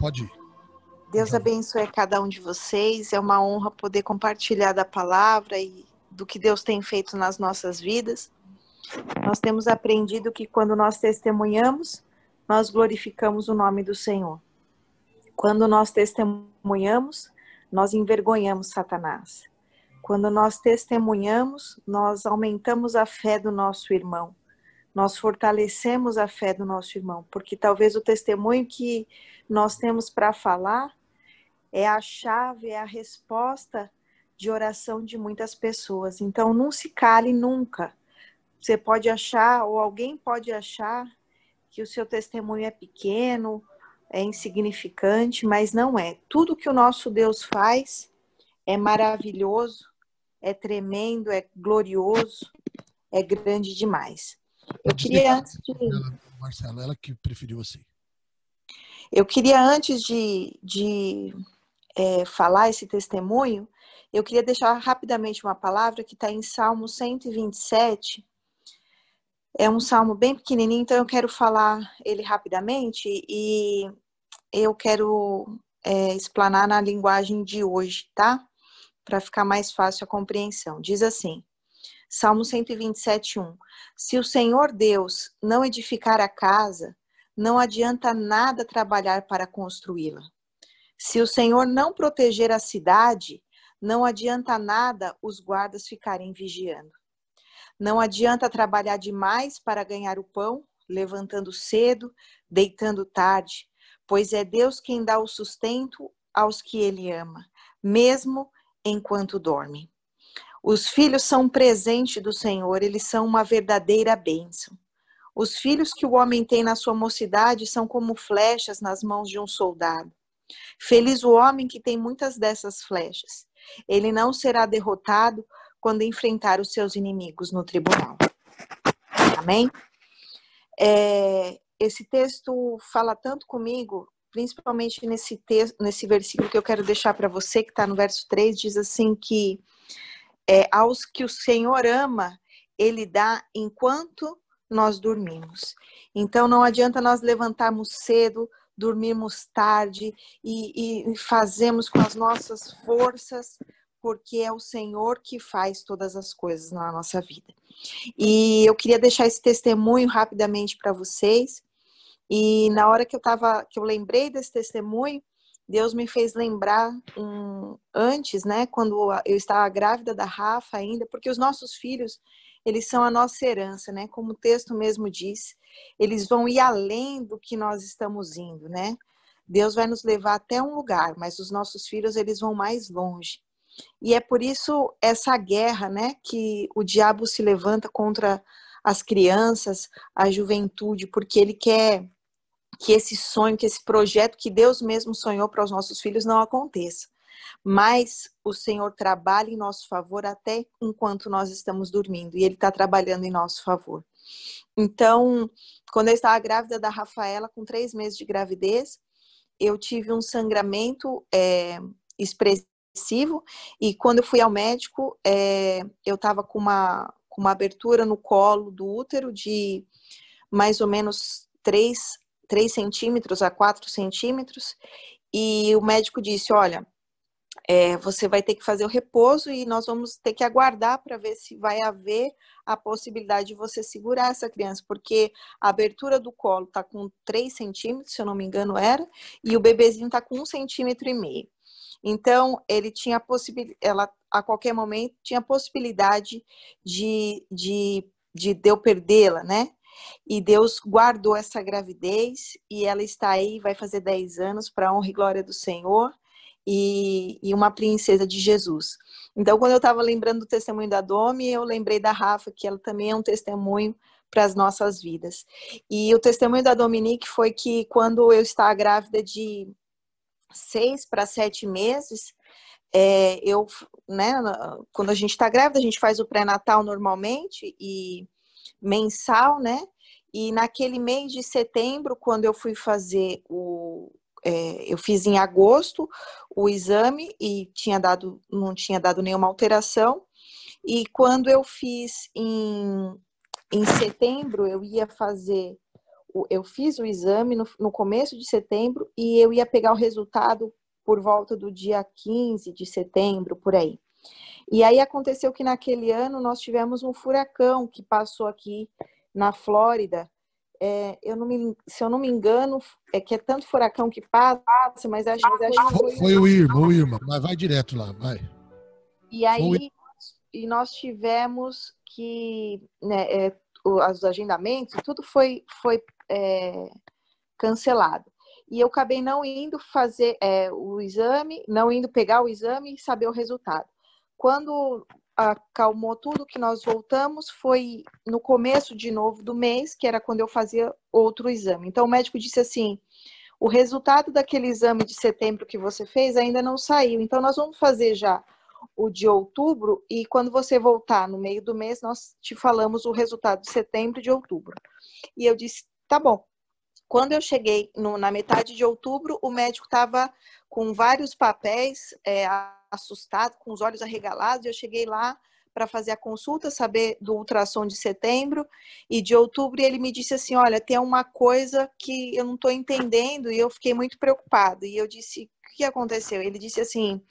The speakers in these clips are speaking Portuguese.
Pode ir. Deus abençoe a cada um de vocês. É uma honra poder compartilhar da palavra e do que Deus tem feito nas nossas vidas. Nós temos aprendido que quando nós testemunhamos, nós glorificamos o nome do Senhor. Quando nós testemunhamos, nós envergonhamos Satanás. Quando nós testemunhamos, nós aumentamos a fé do nosso irmão. Nós fortalecemos a fé do nosso irmão, porque talvez o testemunho que nós temos para falar é a chave, é a resposta de oração de muitas pessoas. Então, não se cale nunca. Você pode achar, ou alguém pode achar, que o seu testemunho é pequeno, é insignificante, mas não é. Tudo que o nosso Deus faz é maravilhoso, é tremendo, é glorioso, é grande demais. Eu queria antes de... Marcela, ela que preferiu assim. Eu queria antes de falar esse testemunho, eu queria deixar rapidamente uma palavra que está em Salmo 127. É um salmo bem pequenininho, então eu quero falar ele rapidamente e eu quero explanar na linguagem de hoje, tá? Para ficar mais fácil a compreensão. Diz assim, Salmo 127:1. Se o Senhor Deus não edificar a casa, não adianta nada trabalhar para construí-la. Se o Senhor não proteger a cidade, não adianta nada os guardas ficarem vigiando. Não adianta trabalhar demais para ganhar o pão, levantando cedo, deitando tarde, pois é Deus quem dá o sustento aos que Ele ama, mesmo enquanto dorme. Os filhos são presente do Senhor, eles são uma verdadeira bênção. Os filhos que o homem tem na sua mocidade são como flechas nas mãos de um soldado. Feliz o homem que tem muitas dessas flechas. Ele não será derrotado quando enfrentar os seus inimigos no tribunal. Amém? Esse texto fala tanto comigo, principalmente nesse versículo que eu quero deixar para você, que está no verso 3, diz assim que aos que o Senhor ama, Ele dá enquanto nós dormimos. Então não adianta nós levantarmos cedo, dormirmos tarde e fazemos com as nossas forças, porque é o Senhor que faz todas as coisas na nossa vida. E eu queria deixar esse testemunho rapidamente para vocês. E na hora que eu lembrei desse testemunho, Deus me fez lembrar antes, né, quando eu estava grávida da Rafa ainda, porque os nossos filhos, eles são a nossa herança, né, como o texto mesmo diz, eles vão ir além do que nós estamos indo, né, Deus vai nos levar até um lugar, mas os nossos filhos, eles vão mais longe, e é por isso essa guerra, né, que o diabo se levanta contra as crianças, a juventude, porque ele quer que esse sonho, que esse projeto que Deus mesmo sonhou para os nossos filhos não aconteça. Mas o Senhor trabalha em nosso favor até enquanto nós estamos dormindo. E Ele está trabalhando em nosso favor. Então, quando eu estava grávida da Rafaela, com 3 meses de gravidez, eu tive um sangramento expressivo. E quando eu fui ao médico, eu estava com uma abertura no colo do útero de mais ou menos 3 centímetros a 4 centímetros, e o médico disse, olha, você vai ter que fazer o repouso e nós vamos ter que aguardar para ver se vai haver a possibilidade de você segurar essa criança, porque a abertura do colo está com 3 centímetros, se eu não me engano era, e o bebezinho está com 1,5 centímetros. Então, ele tinha ela a qualquer momento tinha a possibilidade de eu perdê-la, né? E Deus guardou essa gravidez e ela está aí, vai fazer 10 anos para a honra e glória do Senhor e uma princesa de Jesus. Então, quando eu estava lembrando do testemunho da Domi, eu lembrei da Rafa, que ela também é um testemunho para as nossas vidas. E o testemunho da Dominique foi que quando eu estava grávida de 6 para 7 meses, quando a gente está grávida, a gente faz o pré-natal normalmente e mensal, né? E naquele mês de setembro, quando eu fui fazer eu fiz em agosto o exame e não tinha dado nenhuma alteração. E quando eu fiz em setembro, eu ia fazer Eu fiz o exame no começo de setembro e eu ia pegar o resultado por volta do dia 15 de setembro, por aí. E aí aconteceu que naquele ano nós tivemos um furacão que passou aqui na Flórida. Se eu não me engano, que é tanto furacão que passa, mas acho que Foi o Irma, mas vai direto lá, vai. E aí nós tivemos que, né, os agendamentos, tudo foi cancelado. E eu acabei não indo fazer o exame, não indo pegar o exame e saber o resultado. Quando acalmou tudo, que nós voltamos, foi no começo de novo do mês, que era quando eu fazia outro exame. Então o médico disse assim, o resultado daquele exame de setembro que você fez ainda não saiu, então nós vamos fazer já o de outubro, e quando você voltar no meio do mês, nós te falamos o resultado de setembro e de outubro. E eu disse, tá bom. Quando eu cheguei na metade de outubro, o médico estava com vários papéis, assustado, com os olhos arregalados. Eu cheguei lá para fazer a consulta, saber do ultrassom de setembro e de outubro, e ele me disse assim, olha, tem uma coisa que eu não estou entendendo, e eu fiquei muito preocupada. E eu disse, o que aconteceu? Ele disse assim,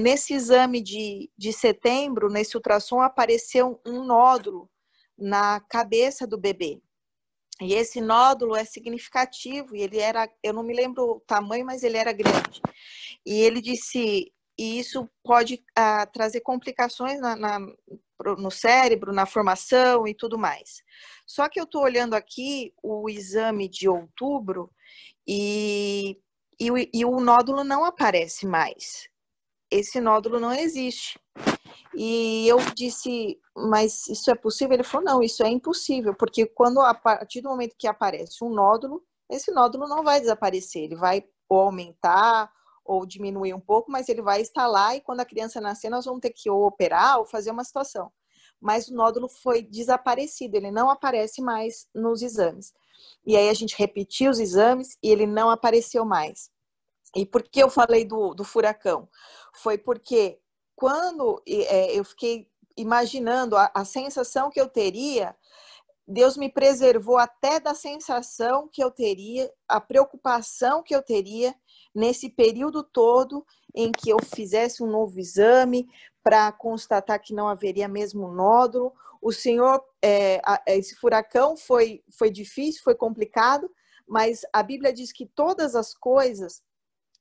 nesse exame de setembro, nesse ultrassom, apareceu um nódulo na cabeça do bebê. E esse nódulo é significativo, e ele era, eu não me lembro o tamanho, mas ele era grande. E ele disse, e isso pode trazer complicações no cérebro, na formação e tudo mais. Só que eu estou olhando aqui o exame de outubro e o nódulo não aparece mais. Esse nódulo não existe. E eu disse, mas isso é possível? Ele falou, não, isso é impossível, porque a partir do momento que aparece um nódulo, esse nódulo não vai desaparecer, ele vai ou aumentar ou diminuir um pouco, mas ele vai estar lá, e quando a criança nascer, nós vamos ter que ou operar ou fazer uma situação. Mas o nódulo foi desaparecido, ele não aparece mais nos exames. E aí a gente repetiu os exames e ele não apareceu mais. E por que eu falei do furacão? Foi porque quando eu fiquei imaginando a sensação que eu teria, Deus me preservou até da sensação que eu teria, a preocupação que eu teria nesse período todo em que eu fizesse um novo exame para constatar que não haveria mesmo nódulo. O Senhor, esse furacão foi difícil, foi complicado, mas a Bíblia diz que todas as coisas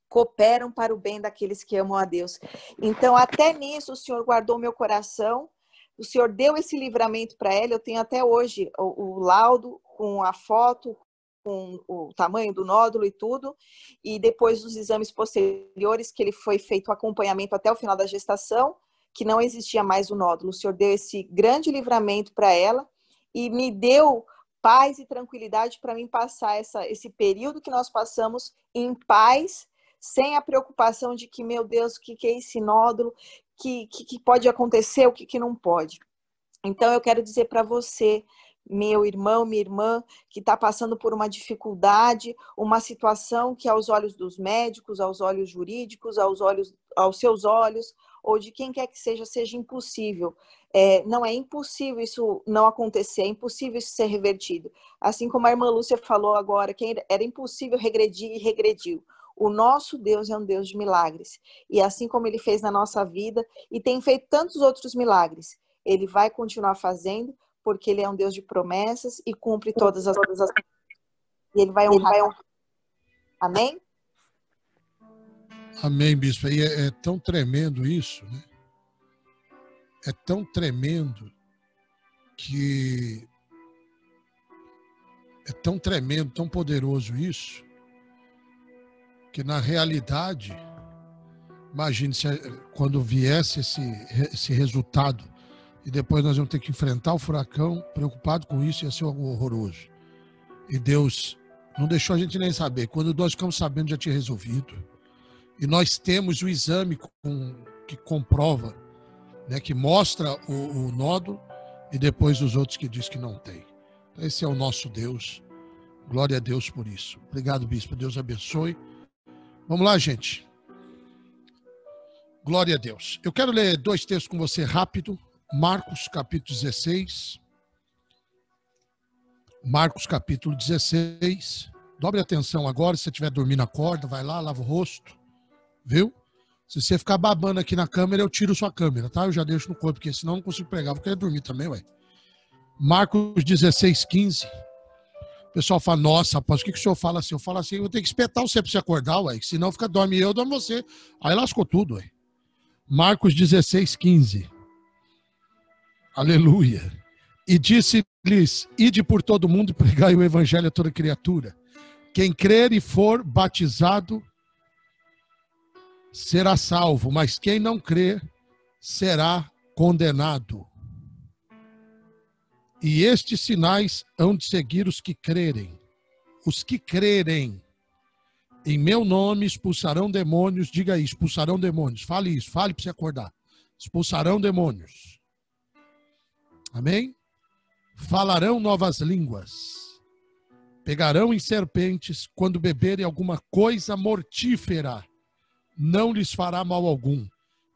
cooperam para o bem daqueles que amam a Deus. Então, até nisso, o Senhor guardou meu coração, o Senhor deu esse livramento para ela. Eu tenho até hoje o laudo com a foto, com o tamanho do nódulo e tudo, e depois dos exames posteriores, que ele foi feito o acompanhamento até o final da gestação, que não existia mais o nódulo. O Senhor deu esse grande livramento para ela e me deu paz e tranquilidade para mim passar esse período que nós passamos em paz, sem a preocupação de que, meu Deus, o que é esse nódulo, que pode acontecer, o que não pode. Então, eu quero dizer para você, meu irmão, minha irmã, que está passando por uma dificuldade, uma situação que aos olhos dos médicos, aos olhos jurídicos, aos seus olhos, ou de quem quer que seja impossível. Não é impossível isso não acontecer, é impossível isso ser revertido. Assim como a irmã Lúcia falou agora, que era impossível regredir e regrediu. O nosso Deus é um Deus de milagres. E assim como ele fez na nossa vida e tem feito tantos outros milagres, ele vai continuar fazendo, porque ele é um Deus de promessas e cumpre todas as coisas. E ele vai honrar. Amém? Amém, bispo. E é tão tremendo isso, né? É tão tremendo que... É tão tremendo, tão poderoso isso, que na realidade, imagine se quando viesse esse resultado e depois nós vamos ter que enfrentar o furacão, preocupado com isso, ia ser algo horroroso. E Deus não deixou a gente nem saber. Quando nós ficamos sabendo, já tinha resolvido. E nós temos o exame que comprova, né, que mostra o nódulo, e depois os outros que diz que não tem. Esse é o nosso Deus. Glória a Deus por isso. Obrigado, bispo. Deus abençoe. Vamos lá, gente. Glória a Deus. Eu quero ler 2 textos com você rápido. Marcos, capítulo 16. Marcos capítulo 16. Dobre atenção agora, se você estiver dormindo, acorda, vai lá, lava o rosto. Viu? Se você ficar babando aqui na câmera, eu tiro sua câmera, tá? Eu já deixo no corpo, porque senão eu não consigo pregar. Vou querer dormir também, ué. Marcos 16, 15. O pessoal fala, nossa, após o que o senhor fala assim? Eu falo assim, eu vou ter que espetar você pra você acordar, ué. Senão fica dorme eu, dorme você. Aí lascou tudo, ué. Marcos 16, 15. Aleluia. E disse-lhes, ide por todo mundo e pregai o evangelho a toda criatura. Quem crer e for batizado será salvo, mas quem não crer será condenado. E estes sinais hão de seguir os que crerem. Os que crerem em meu nome expulsarão demônios. Diga aí, expulsarão demônios. Fale isso, fale para você acordar. Expulsarão demônios. Amém? Falarão novas línguas. Pegarão em serpentes. Quando beberem alguma coisa mortífera, não lhes fará mal algum.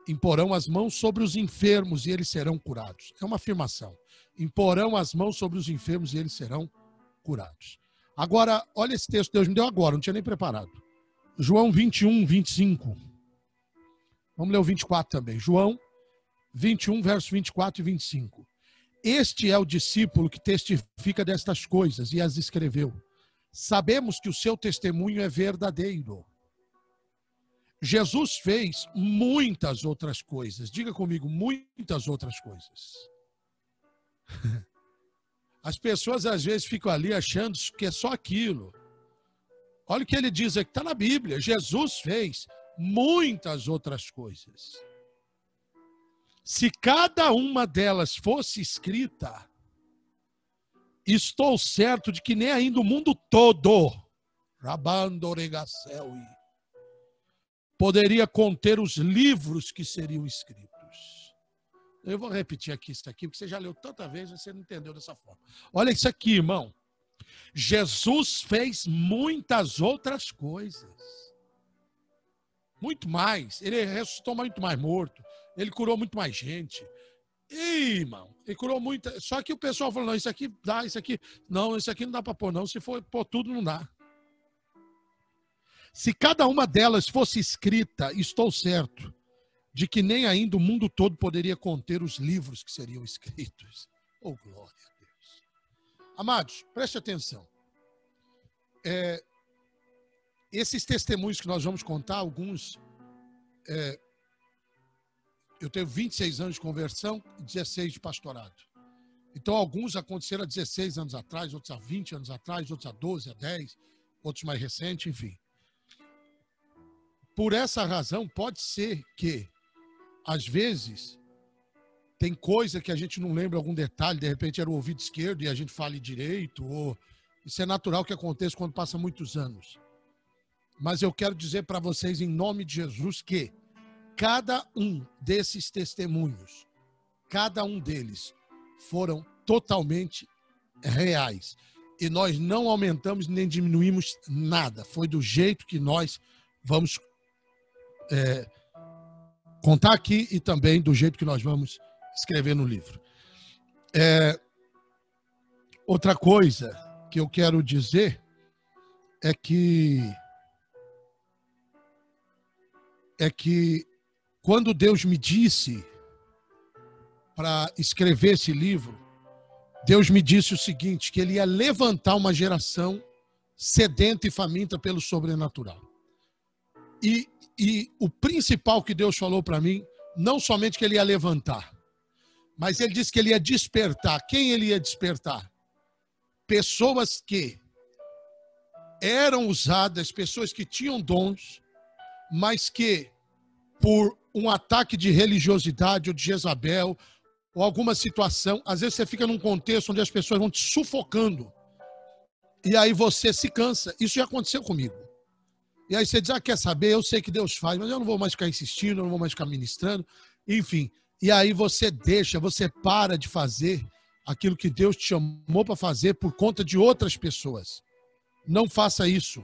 Imporão as mãos sobre os enfermos e eles serão curados. É uma afirmação. Imporão as mãos sobre os enfermos e eles serão curados. Agora, olha esse texto que Deus me deu agora, não tinha nem preparado. João 21, 25. Vamos ler o 24 também. João 21, versos 24 e 25. Este é o discípulo que testifica destas coisas e as escreveu. Sabemos que o seu testemunho é verdadeiro. Jesus fez muitas outras coisas. Diga comigo, muitas outras coisas. As pessoas às vezes ficam ali achando que é só aquilo. Olha o que ele diz aqui, está na Bíblia. Jesus fez muitas outras coisas. Se cada uma delas fosse escrita, estou certo de que nem ainda o mundo todo, poderia conter os livros que seriam escritos. Eu vou repetir aqui isso aqui, porque você já leu tanta vez, você não entendeu dessa forma. Olha isso aqui, irmão. Jesus fez muitas outras coisas. Muito mais. Ele ressuscitou muito mais morto. Ele curou muito mais gente. Ih, irmão, ele curou muita. Só que o pessoal falou, não, isso aqui dá, isso aqui. Não, isso aqui não dá para pôr, não. Se for pôr tudo, não dá. Se cada uma delas fosse escrita, estou certo de que nem ainda o mundo todo poderia conter os livros que seriam escritos. Oh, glória a Deus. Amados, preste atenção. Esses testemunhos que nós vamos contar, alguns... eu tenho 26 anos de conversão e 16 de pastorado. Então, alguns aconteceram há 16 anos atrás, outros há 20 anos atrás, outros há 12, há 10, outros mais recentes, enfim. Por essa razão, pode ser que, às vezes, tem coisa que a gente não lembra algum detalhe, de repente era o ouvido esquerdo e a gente fale direito, ou isso é natural que aconteça quando passa muitos anos. Mas eu quero dizer para vocês, em nome de Jesus, que cada um desses testemunhos, cada um deles, foram totalmente reais. E nós não aumentamos nem diminuímos nada. Foi do jeito que nós vamos contar aqui e também do jeito que nós vamos escrever no livro. Outra coisa que eu quero dizer é que quando Deus me disse para escrever esse livro, Deus me disse o seguinte, que ele ia levantar uma geração sedenta e faminta pelo sobrenatural. E o principal que Deus falou para mim, não somente que ele ia levantar, mas ele disse que ele ia despertar. Quem ele ia despertar? Pessoas que eram usadas, pessoas que tinham dons, mas que por um ataque de religiosidade ou de Jezabel, ou alguma situação, às vezes você fica num contexto onde as pessoas vão te sufocando, e aí você se cansa. Isso já aconteceu comigo. E aí você diz, quer saber, eu sei que Deus faz, mas eu não vou mais ficar insistindo, eu não vou mais ficar ministrando, enfim. E aí você você para de fazer aquilo que Deus te chamou para fazer por conta de outras pessoas. Não faça isso.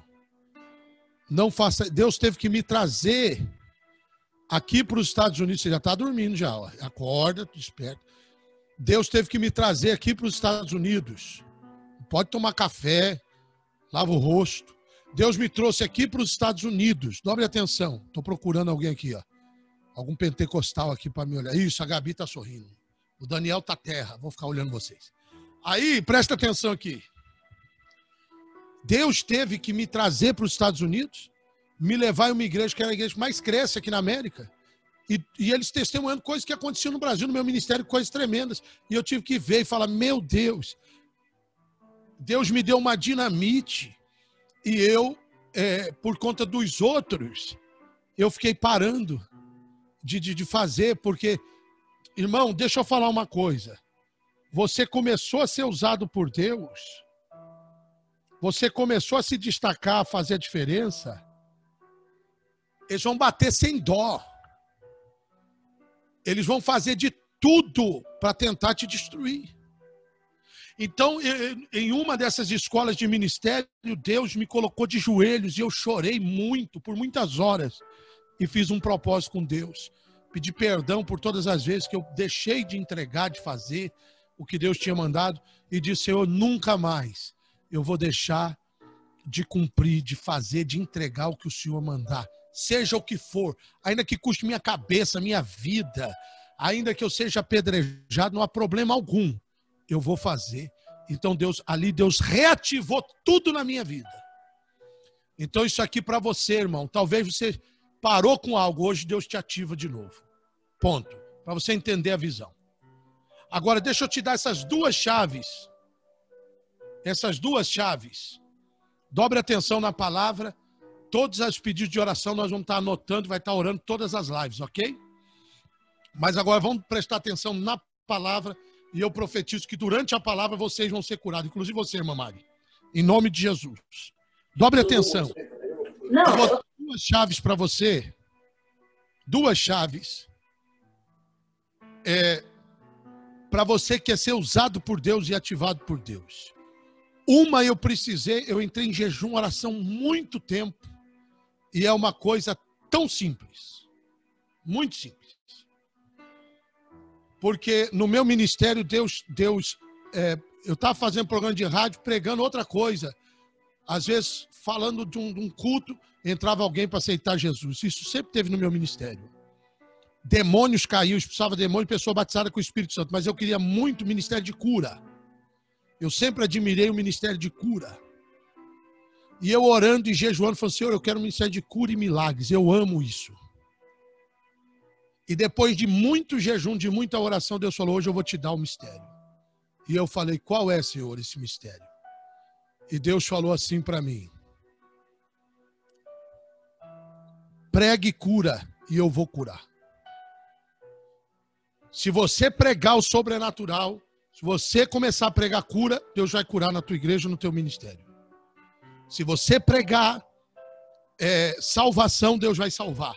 Não faça. Deus teve que me trazer aqui para os Estados Unidos. Você já está dormindo já, ó. Acorda, desperta. Deus teve que me trazer aqui para os Estados Unidos pode tomar café, lava o rosto. Deus me trouxe aqui para os Estados Unidos. Dobre atenção. Estou procurando alguém aqui, ó. Algum pentecostal aqui para me olhar. Isso, a Gabi está sorrindo. O Daniel tá terra. Vou ficar olhando vocês. Aí, presta atenção aqui. Deus teve que me trazer para os Estados Unidos, me levar em uma igreja que era a igreja que mais cresce aqui na América. E eles testemunhando coisas que aconteciam no Brasil, no meu ministério, coisas tremendas. E eu tive que ver e falar, meu Deus, Deus me deu uma dinamite e eu, por conta dos outros, eu fiquei parando de fazer, porque, irmão, deixa eu falar uma coisa. Você começou a ser usado por Deus, você começou a se destacar, a fazer a diferença, eles vão bater sem dó. Eles vão fazer de tudo para tentar te destruir. Então, em uma dessas escolas de ministério, Deus me colocou de joelhos e eu chorei muito, por muitas horas, e fiz um propósito com Deus. Pedi perdão por todas as vezes que eu deixei de entregar, de fazer o que Deus tinha mandado, e disse, Senhor, nunca mais eu vou deixar de cumprir, de fazer, de entregar o que o Senhor mandar. Seja o que for, ainda que custe minha cabeça, minha vida, ainda que eu seja apedrejado, não há problema algum, eu vou fazer. Então Deus reativou tudo na minha vida. Então isso aqui para você, irmão, talvez você parou com algo, hoje Deus te ativa de novo. Ponto. Para você entender a visão. Agora deixa eu te dar essas duas chaves. Essas duas chaves. Dobre atenção na palavra. Todos os pedidos de oração nós vamos estar anotando, vai estar orando todas as lives, ok? Mas agora vamos prestar atenção na palavra e eu profetizo que durante a palavra vocês vão ser curados, inclusive você, irmã Mari, em nome de Jesus. Dobre atenção. Eu vou dar duas chaves para você, duas chaves, para você que quer ser usado por Deus e ativado por Deus. Uma eu entrei em jejum, oração muito tempo. E é uma coisa tão simples. Muito simples. Porque no meu ministério, eu estava fazendo programa de rádio, pregando outra coisa. Às vezes, falando de um culto, entrava alguém para aceitar Jesus. Isso sempre teve no meu ministério. Demônios caíam, expulsava demônios, pessoa batizada com o Espírito Santo. Mas eu queria muito ministério de cura. Eu sempre admirei o ministério de cura. E eu orando e jejuando, falando, Senhor, eu quero um ministério de cura e milagres. Eu amo isso. E depois de muito jejum, de muita oração, Deus falou, hoje eu vou te dar o mistério. E eu falei, qual é, Senhor, esse mistério? E Deus falou assim para mim, pregue cura e eu vou curar. Se você pregar o sobrenatural, se você começar a pregar cura, Deus vai curar na tua igreja, no teu ministério. Se você pregar salvação, Deus vai salvar.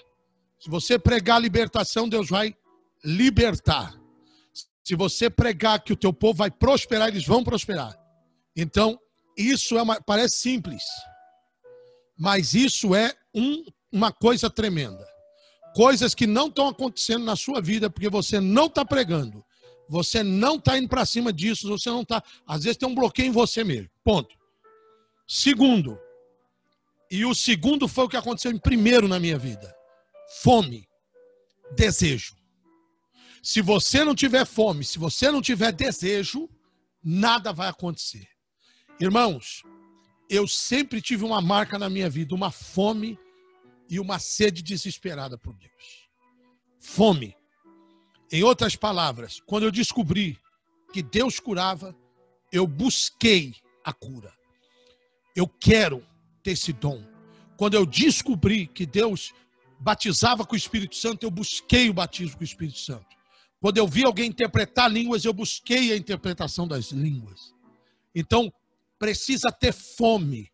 Se você pregar libertação, Deus vai libertar. Se você pregar que o teu povo vai prosperar, eles vão prosperar. Então, isso parece simples, mas isso é uma coisa tremenda. Coisas que não estão acontecendo na sua vida porque você não está pregando. Você não está indo para cima disso, você não está... Às vezes tem um bloqueio em você mesmo. Ponto. Segundo, e o segundo foi o que aconteceu em primeiro na minha vida. Fome, desejo. Se você não tiver fome, se você não tiver desejo, nada vai acontecer. Irmãos, eu sempre tive uma marca na minha vida, uma fome e uma sede desesperada por Deus. Fome. Em outras palavras, quando eu descobri que Deus curava, eu busquei a cura. Eu quero ter esse dom. Quando eu descobri que Deus batizava com o Espírito Santo, eu busquei o batismo com o Espírito Santo. Quando eu vi alguém interpretar línguas, eu busquei a interpretação das línguas. Então, precisa ter fome.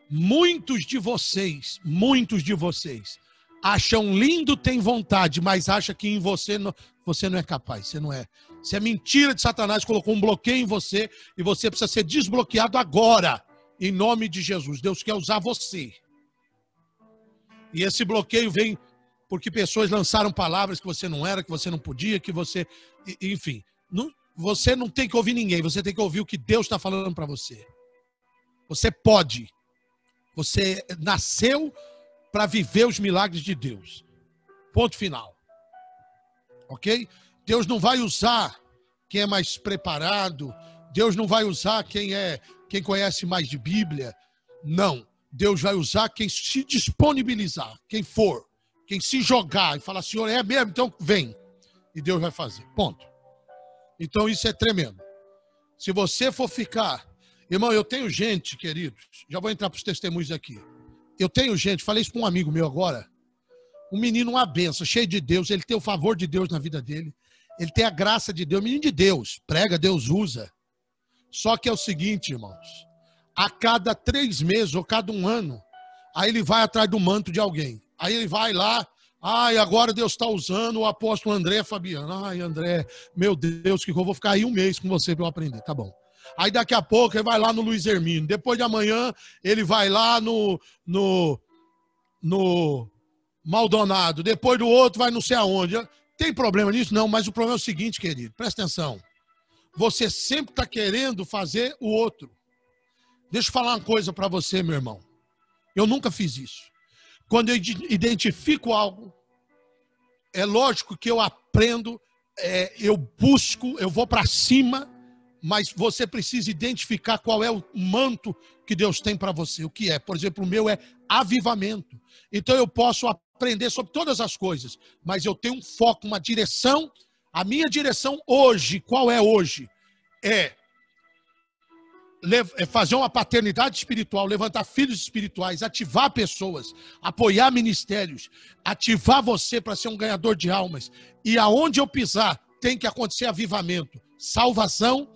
Muitos de vocês acham lindo, têm vontade, mas acham que em você não é capaz, você não é. Isso é mentira de Satanás, colocou um bloqueio em você e você precisa ser desbloqueado agora, em nome de Jesus. Deus quer usar você. E esse bloqueio vem porque pessoas lançaram palavras que você não era, que você não podia, que você... Enfim, você não tem que ouvir ninguém, você tem que ouvir o que Deus está falando para você. Você pode. Você nasceu para viver os milagres de Deus. Ponto final. Ok? Deus não vai usar quem é mais preparado. Deus não vai usar quem conhece mais de Bíblia. Não. Deus vai usar quem se disponibilizar, quem for, quem se jogar e falar, Senhor, é mesmo? Então vem. E Deus vai fazer. Ponto. Então isso é tremendo. Se você for ficar... Irmão, eu tenho gente, queridos, já vou entrar para os testemunhos aqui. Eu tenho gente, falei isso para um amigo meu agora, um menino, uma benção, cheio de Deus, ele tem o favor de Deus na vida dele, ele tem a graça de Deus, menino de Deus, prega, Deus usa. Só que é o seguinte, irmãos, a cada 3 meses ou cada 1 ano, aí ele vai atrás do manto de alguém. Aí ele vai lá, ai, agora Deus está usando o apóstolo André Fabiano. Ai, André, meu Deus, que eu vou ficar aí 1 mês com você para eu aprender. Tá bom. Aí daqui a pouco ele vai lá no Luiz Hermínio. Depois de amanhã ele vai lá no Maldonado. Depois do outro vai não sei aonde. Tem problema nisso? Não, mas o problema é o seguinte, querido. Presta atenção. Você sempre está querendo fazer o outro. Deixa eu falar uma coisa para você, meu irmão. Eu nunca fiz isso. Quando eu identifico algo, é lógico que eu aprendo, eu busco, eu vou para cima, mas você precisa identificar qual é o manto que Deus tem para você. O que é? Por exemplo, o meu é avivamento. Então eu posso aprender sobre todas as coisas, mas eu tenho um foco, uma direção. A minha direção hoje, qual é hoje? É fazer uma paternidade espiritual, levantar filhos espirituais, ativar pessoas, apoiar ministérios, ativar você para ser um ganhador de almas. E aonde eu pisar, tem que acontecer avivamento, salvação,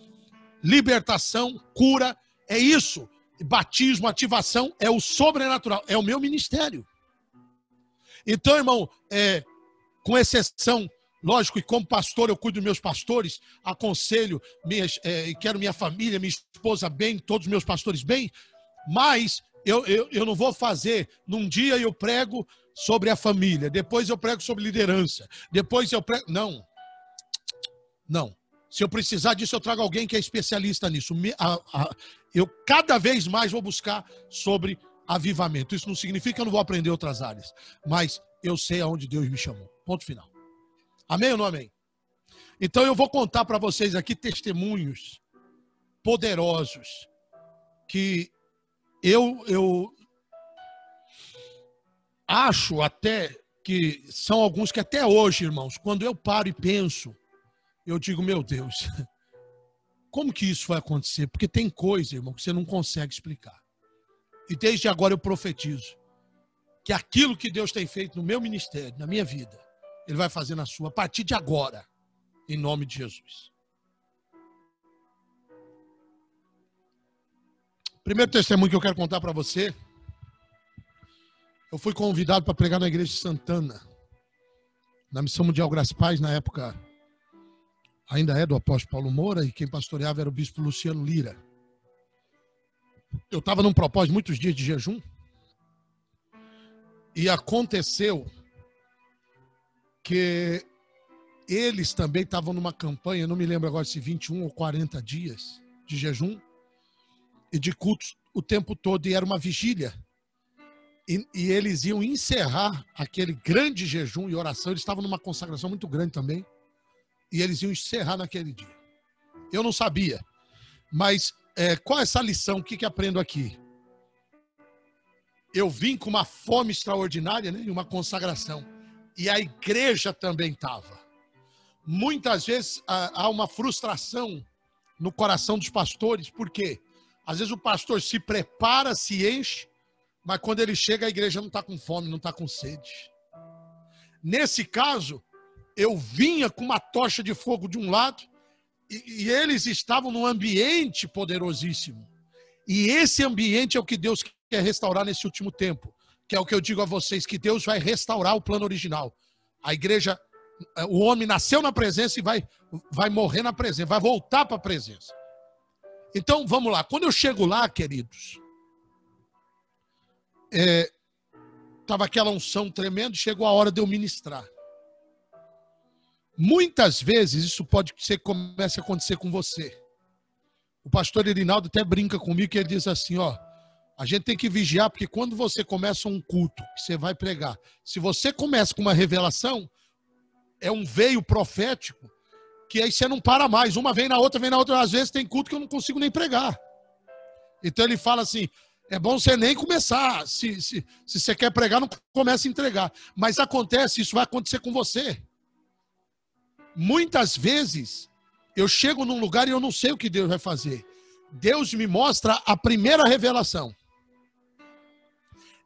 libertação, cura, é isso. Batismo, ativação, é o sobrenatural, é o meu ministério. Então, irmão, com exceção, lógico, e como pastor, eu cuido dos meus pastores, aconselho, quero minha família, minha esposa bem, todos os meus pastores bem, mas eu não vou fazer, num dia eu prego sobre a família, depois eu prego sobre liderança, depois eu prego... Não. Se eu precisar disso, eu trago alguém que é especialista nisso. Eu cada vez mais vou buscar sobre avivamento. Isso não significa que eu não vou aprender outras áreas, mas eu sei aonde Deus me chamou. Ponto final. Amém ou não amém? Então eu vou contar para vocês aqui testemunhos poderosos que eu acho até que são alguns que até hoje, irmãos, quando eu paro e penso, eu digo, meu Deus, como que isso vai acontecer? Porque tem coisa, irmão, que você não consegue explicar. E desde agora eu profetizo que aquilo que Deus tem feito no meu ministério, na minha vida, Ele vai fazer na sua, a partir de agora, em nome de Jesus. Primeiro testemunho que eu quero contar para você, eu fui convidado para pregar na igreja de Santana, na Missão Mundial Graça e Paz, na época, ainda é do apóstolo Paulo Moura, e quem pastoreava era o bispo Luciano Lira. Eu estava num propósito, muitos dias de jejum, e aconteceu que eles também estavam numa campanha, não me lembro agora se 21 ou 40 dias de jejum e de cultos o tempo todo, e era uma vigília. E eles iam encerrar aquele grande jejum e oração, eles estavam numa consagração muito grande também, e eles iam encerrar naquele dia. Eu não sabia, mas qual é essa lição? O que aprendo aqui? Eu vim com uma fome extraordinária, né, e uma consagração. E a igreja também estava. Muitas vezes há uma frustração no coração dos pastores, porque às vezes o pastor se prepara, se enche, mas quando ele chega a igreja não está com fome, não está com sede. Nesse caso, eu vinha com uma tocha de fogo de um lado e eles estavam num ambiente poderosíssimo. E esse ambiente é o que Deus quer restaurar nesse último tempo. Que é o que eu digo a vocês, que Deus vai restaurar o plano original. A igreja, o homem nasceu na presença e vai morrer na presença, vai voltar para a presença. Então, vamos lá. Quando eu chego lá, queridos, estava aquela unção tremenda, chegou a hora de eu ministrar. Muitas vezes isso pode ser que comece a acontecer com você. O pastor Irinaldo até brinca comigo que ele diz assim, ó, a gente tem que vigiar, porque quando você começa um culto, que você vai pregar, se você começa com uma revelação, é um veio profético, que aí você não para mais, uma vem na outra, às vezes tem culto que eu não consigo nem pregar. Então ele fala assim, é bom você nem começar, se você quer pregar, não comece a entregar. Mas acontece, isso vai acontecer com você. Muitas vezes, eu chego num lugar e eu não sei o que Deus vai fazer. Deus me mostra a primeira revelação.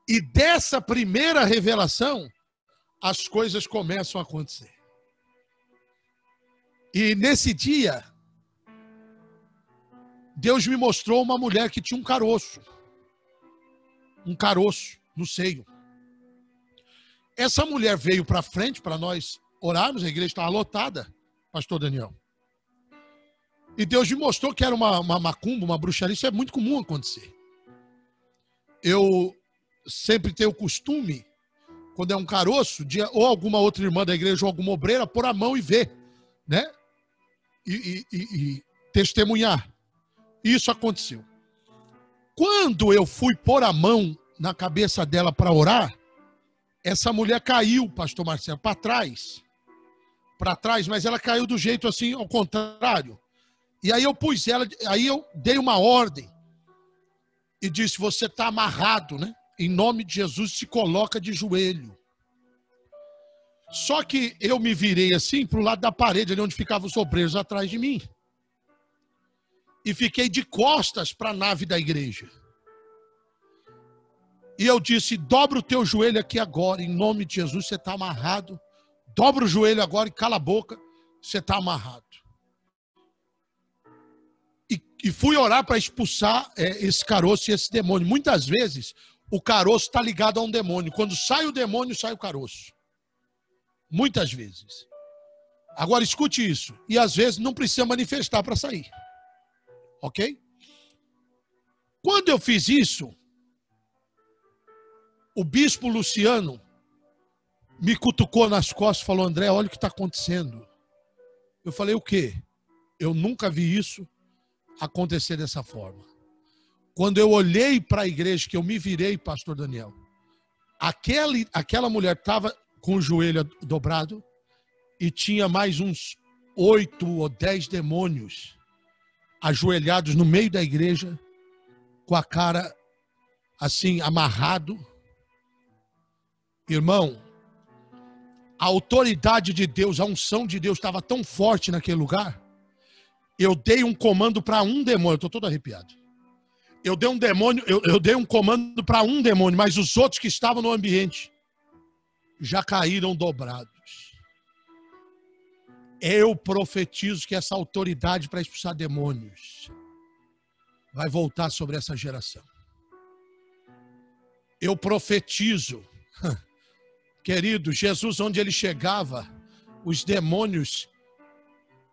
E dessa primeira revelação, as coisas começam a acontecer. E nesse dia, Deus me mostrou uma mulher que tinha um caroço. Um caroço no seio. Essa mulher veio para frente para nós orarmos, a igreja estava lotada, pastor Daniel. E Deus me mostrou que era uma macumba, uma bruxaria. Isso é muito comum acontecer. Eu sempre tenho o costume, quando é um caroço, de ou alguma outra irmã da igreja ou alguma obreira, pôr a mão e ver, né? E testemunhar. Isso aconteceu. Quando eu fui pôr a mão na cabeça dela para orar, essa mulher caiu, pastor Marcelo, para trás, mas ela caiu do jeito assim, ao contrário. E aí eu pus ela, aí eu dei uma ordem e disse, você está amarrado, né? Em nome de Jesus, se coloca de joelho. Só que eu me virei assim para o lado da parede, ali onde ficavam os obreiros atrás de mim. E fiquei de costas para a nave da igreja. E eu disse, dobra o teu joelho aqui agora, em nome de Jesus, você está amarrado. Dobra o joelho agora e cala a boca, você está amarrado. E fui orar para expulsar esse caroço e esse demônio. Muitas vezes, o caroço está ligado a um demônio. Quando sai o demônio, sai o caroço. Muitas vezes. Agora, escute isso. E às vezes não precisa manifestar para sair. Ok? Quando eu fiz isso, o bispo Luciano me cutucou nas costas e falou, André, olha o que está acontecendo. Eu falei, o quê? Eu nunca vi isso acontecer dessa forma. Quando eu olhei para a igreja, que eu me virei, pastor Daniel, aquela mulher estava com o joelho dobrado e tinha mais uns 8 ou 10 demônios ajoelhados no meio da igreja, com a cara assim, amarrado. Irmão, a autoridade de Deus, a unção de Deus estava tão forte naquele lugar, eu dei um comando para um demônio, estou todo arrepiado. Eu dei um comando para um demônio, mas os outros que estavam no ambiente já caíram dobrados. Eu profetizo que essa autoridade para expulsar demônios vai voltar sobre essa geração. Eu profetizo, querido, Jesus, onde ele chegava, os demônios,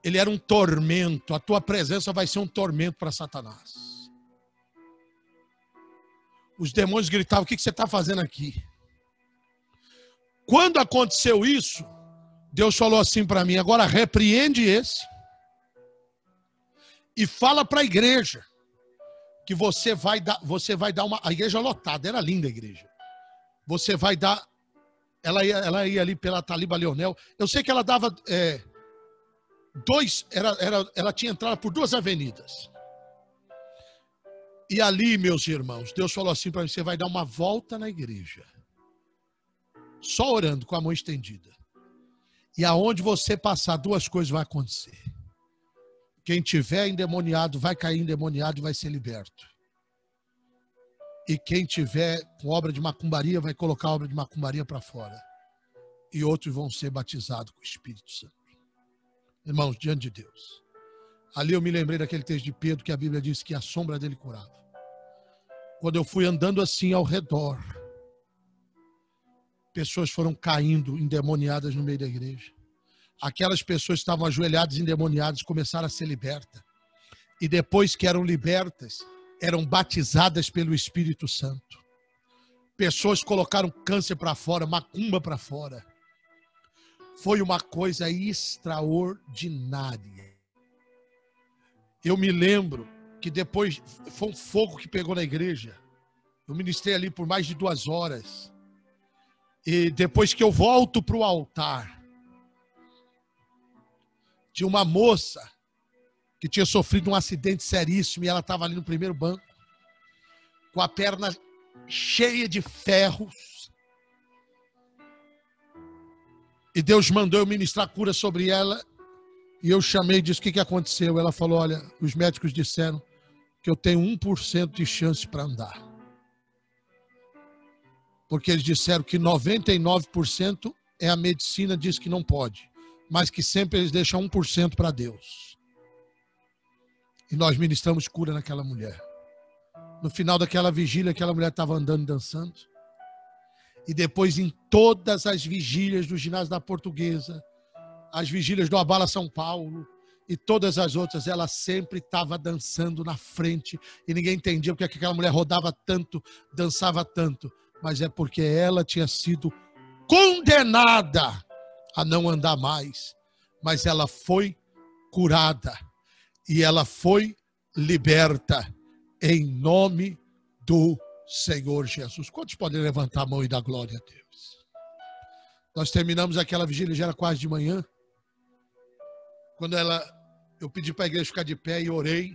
ele era um tormento. A tua presença vai ser um tormento para Satanás. Os demônios gritavam, o que você está fazendo aqui? Quando aconteceu isso, Deus falou assim para mim, agora repreende esse e fala para a igreja que você vai dar uma... A igreja lotada, era linda a igreja. Você vai dar... Ela ia ali pela Taliba Leonel. Eu sei que ela dava... ela tinha entrada por 2 avenidas. E ali, meus irmãos, Deus falou assim para mim, você vai dar uma volta na igreja. Só orando com a mão estendida. E aonde você passar, 2 coisas vão acontecer. Quem tiver endemoniado vai cair endemoniado e vai ser liberto. E quem tiver com obra de macumbaria vai colocar a obra de macumbaria para fora. E outros vão ser batizados com o Espírito Santo. Irmãos, diante de Deus. Ali eu me lembrei daquele texto de Pedro que a Bíblia diz que a sombra dele curava. Quando eu fui andando assim ao redor, pessoas foram caindo endemoniadas no meio da igreja. Aquelas pessoas que estavam ajoelhadas endemoniadas começaram a ser libertas. E depois que eram libertas, eram batizadas pelo Espírito Santo. Pessoas colocaram câncer para fora, macumba para fora. Foi uma coisa extraordinária. Eu me lembro que depois foi um fogo que pegou na igreja. Eu ministrei ali por mais de 2 horas. E depois que eu volto para o altar, tinha uma moça que tinha sofrido um acidente seríssimo e ela estava ali no primeiro banco, com a perna cheia de ferros. E Deus mandou eu ministrar cura sobre ela. E eu chamei e disse: o que aconteceu? Ela falou: olha, os médicos disseram que eu tenho 1% de chance para andar. Porque eles disseram que 99% é a medicina, diz que não pode. Mas que sempre eles deixam 1% para Deus. E nós ministramos cura naquela mulher. No final daquela vigília, aquela mulher estava andando e dançando. E depois em todas as vigílias do ginásio da Portuguesa, as vigílias do Abala São Paulo e todas as outras, ela sempre estava dançando na frente e ninguém entendia porque aquela mulher rodava tanto, dançava tanto, mas é porque ela tinha sido condenada a não andar mais, mas ela foi curada e ela foi liberta em nome do Senhor Jesus. Quantos podem levantar a mão e dar glória a Deus? Nós terminamos aquela vigília, já era quase de manhã. Quando eu pedi para a igreja ficar de pé e orei.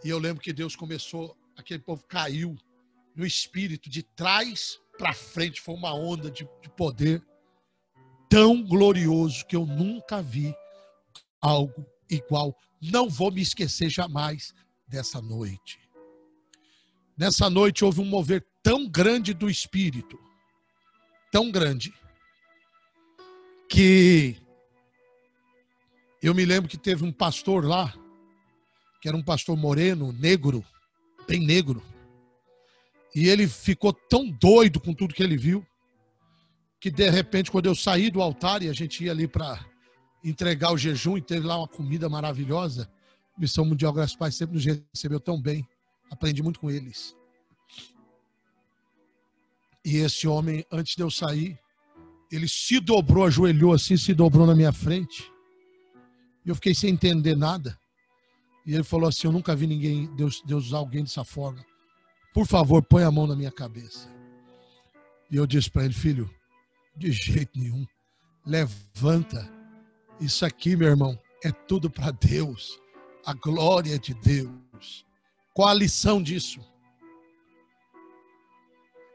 E eu lembro que Deus começou, aquele povo caiu no espírito, de trás para frente. Foi uma onda de poder tão glorioso que eu nunca vi algo igual. Não vou me esquecer jamais dessa noite. Nessa noite houve um mover tão grande do espírito, tão grande, que eu me lembro que teve um pastor lá, que era um pastor moreno, negro, bem negro. E ele ficou tão doido com tudo que ele viu, que de repente, quando eu saí do altar e a gente ia ali para entregar o jejum, e teve lá uma comida maravilhosa, Missão Mundial Graças Pai sempre nos recebeu tão bem. Aprendi muito com eles. E esse homem, antes de eu sair, ele se dobrou, ajoelhou assim, se dobrou na minha frente. E eu fiquei sem entender nada. E ele falou assim: eu nunca vi ninguém, Deus usar alguém dessa forma. Por favor, põe a mão na minha cabeça. E eu disse para ele: filho, de jeito nenhum. Levanta. Isso aqui, meu irmão, é tudo para Deus. A glória de Deus. Qual a lição disso?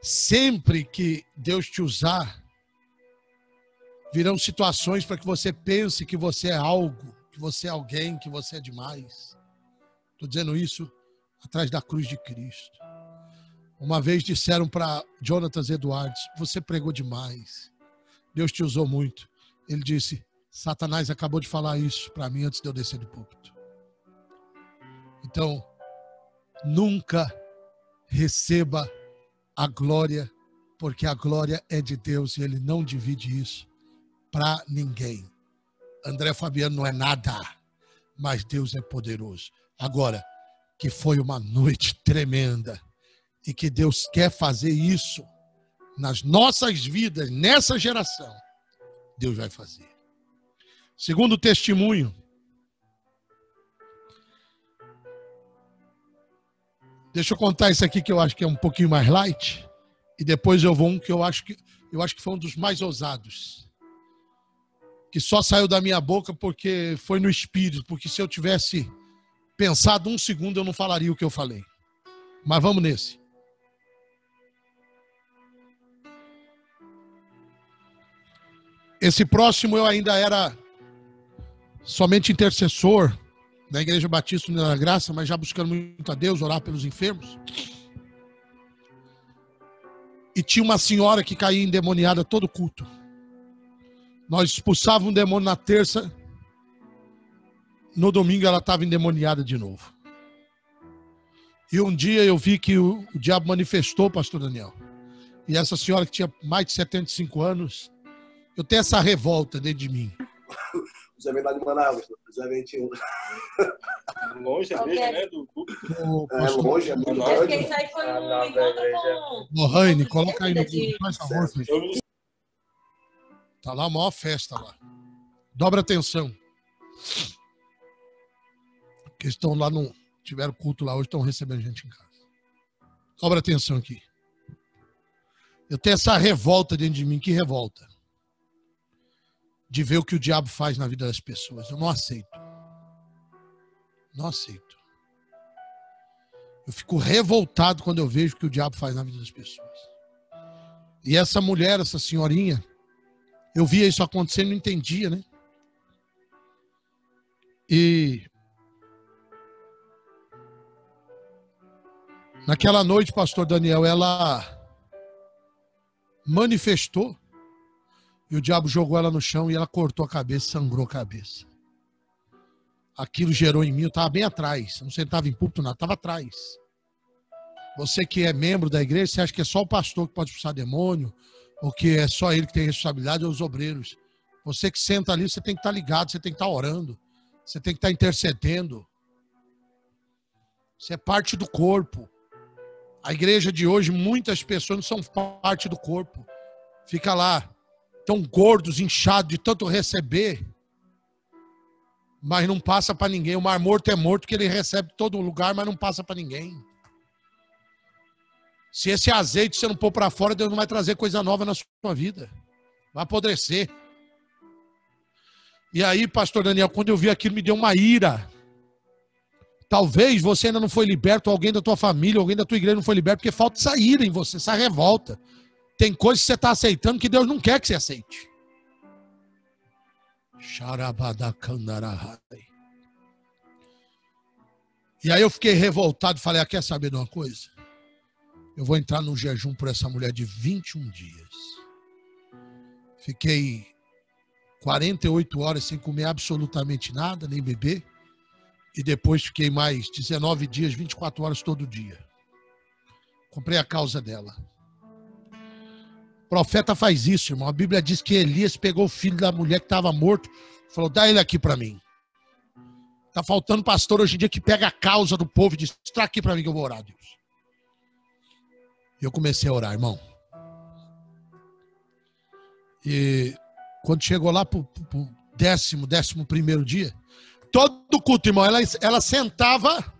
Sempre que Deus te usar, virão situações para que você pense que você é algo, que você é alguém, que você é demais. Estou dizendo isso atrás da cruz de Cristo. Uma vez disseram para Jonatas Edwards: você pregou demais. Deus te usou muito. Ele disse: Satanás acabou de falar isso para mim antes de eu descer do púlpito. Então, nunca receba a glória, porque a glória é de Deus e Ele não divide isso para ninguém. André Fabiano não é nada, mas Deus é poderoso. Agora, que foi uma noite tremenda e que Deus quer fazer isso nas nossas vidas, nessa geração, Deus vai fazer. Segundo testemunho, deixa eu contar isso aqui que eu acho que é um pouquinho mais light, e depois eu vou um que eu acho que foi um dos mais ousados, que só saiu da minha boca porque foi no espírito, porque se eu tivesse pensado um segundo eu não falaria o que eu falei. Mas vamos nesse. Esse próximo eu ainda era somente intercessor da Igreja Batista Unida da Graça, mas já buscando muito a Deus, orar pelos enfermos. E tinha uma senhora que caía endemoniada todo culto. Nós expulsávamos um demônio na terça, no domingo ela estava endemoniada de novo. E um dia eu vi que o diabo manifestou, pastor Daniel. E essa senhora que tinha mais de 75 anos, eu tenho essa revolta dentro de mim. Você vem lá de Manaus, José 21. Longe a igreja, né? É longe, é muito É porque longe. isso aí foi um encontro com... Lohane, coloca aí no Google, faz favor, filho. Tá lá a maior festa lá. Dobra atenção. Porque estão lá, tiveram culto lá hoje, estão recebendo gente em casa. Dobra atenção aqui. Eu tenho essa revolta dentro de mim. Que revolta? De ver o que o diabo faz na vida das pessoas. Eu não aceito. Não aceito. Eu fico revoltado quando eu vejo o que o diabo faz na vida das pessoas. E essa mulher, essa senhorinha, eu via isso acontecendo e não entendia, né? E naquela noite, pastor Daniel, ela manifestou e o diabo jogou ela no chão e ela cortou a cabeça, sangrou a cabeça. Aquilo gerou em mim, eu estava bem atrás, eu não sentava em púlpito, nada, estava atrás. Você que é membro da igreja, você acha que é só o pastor que pode expulsar demônio, ou que é só ele que tem responsabilidade, ou os obreiros. Você que senta ali, você tem que estar ligado, você tem que estar orando, você tem que estar intercedendo. Você é parte do corpo. A igreja de hoje, muitas pessoas não são parte do corpo. Fica lá, tão gordos, inchados de tanto receber, mas não passa para ninguém. O mar morto é morto, que ele recebe em todo lugar, mas não passa para ninguém. Se esse azeite você não pôr para fora, Deus não vai trazer coisa nova na sua vida. Vai apodrecer. E aí, pastor Daniel, quando eu vi aquilo, me deu uma ira. Talvez você ainda não foi liberto, alguém da tua família, alguém da tua igreja não foi liberto, porque falta essa ira em você, essa revolta. Tem coisas que você está aceitando que Deus não quer que você aceite. E aí eu fiquei revoltado e falei, quer saber de uma coisa? Eu vou entrar num jejum por essa mulher de 21 dias. Fiquei 48 horas sem comer absolutamente nada, nem beber. E depois fiquei mais 19 dias, 24 horas todo dia. Comprei a causa dela. O profeta faz isso, irmão. A Bíblia diz que Elias pegou o filho da mulher que estava morto e falou, dá ele aqui para mim. Tá faltando pastor hoje em dia que pega a causa do povo e diz, traz aqui para mim que eu vou orar, Deus. E eu comecei a orar, irmão. E quando chegou lá pro 11º dia, todo culto, irmão, ela sentava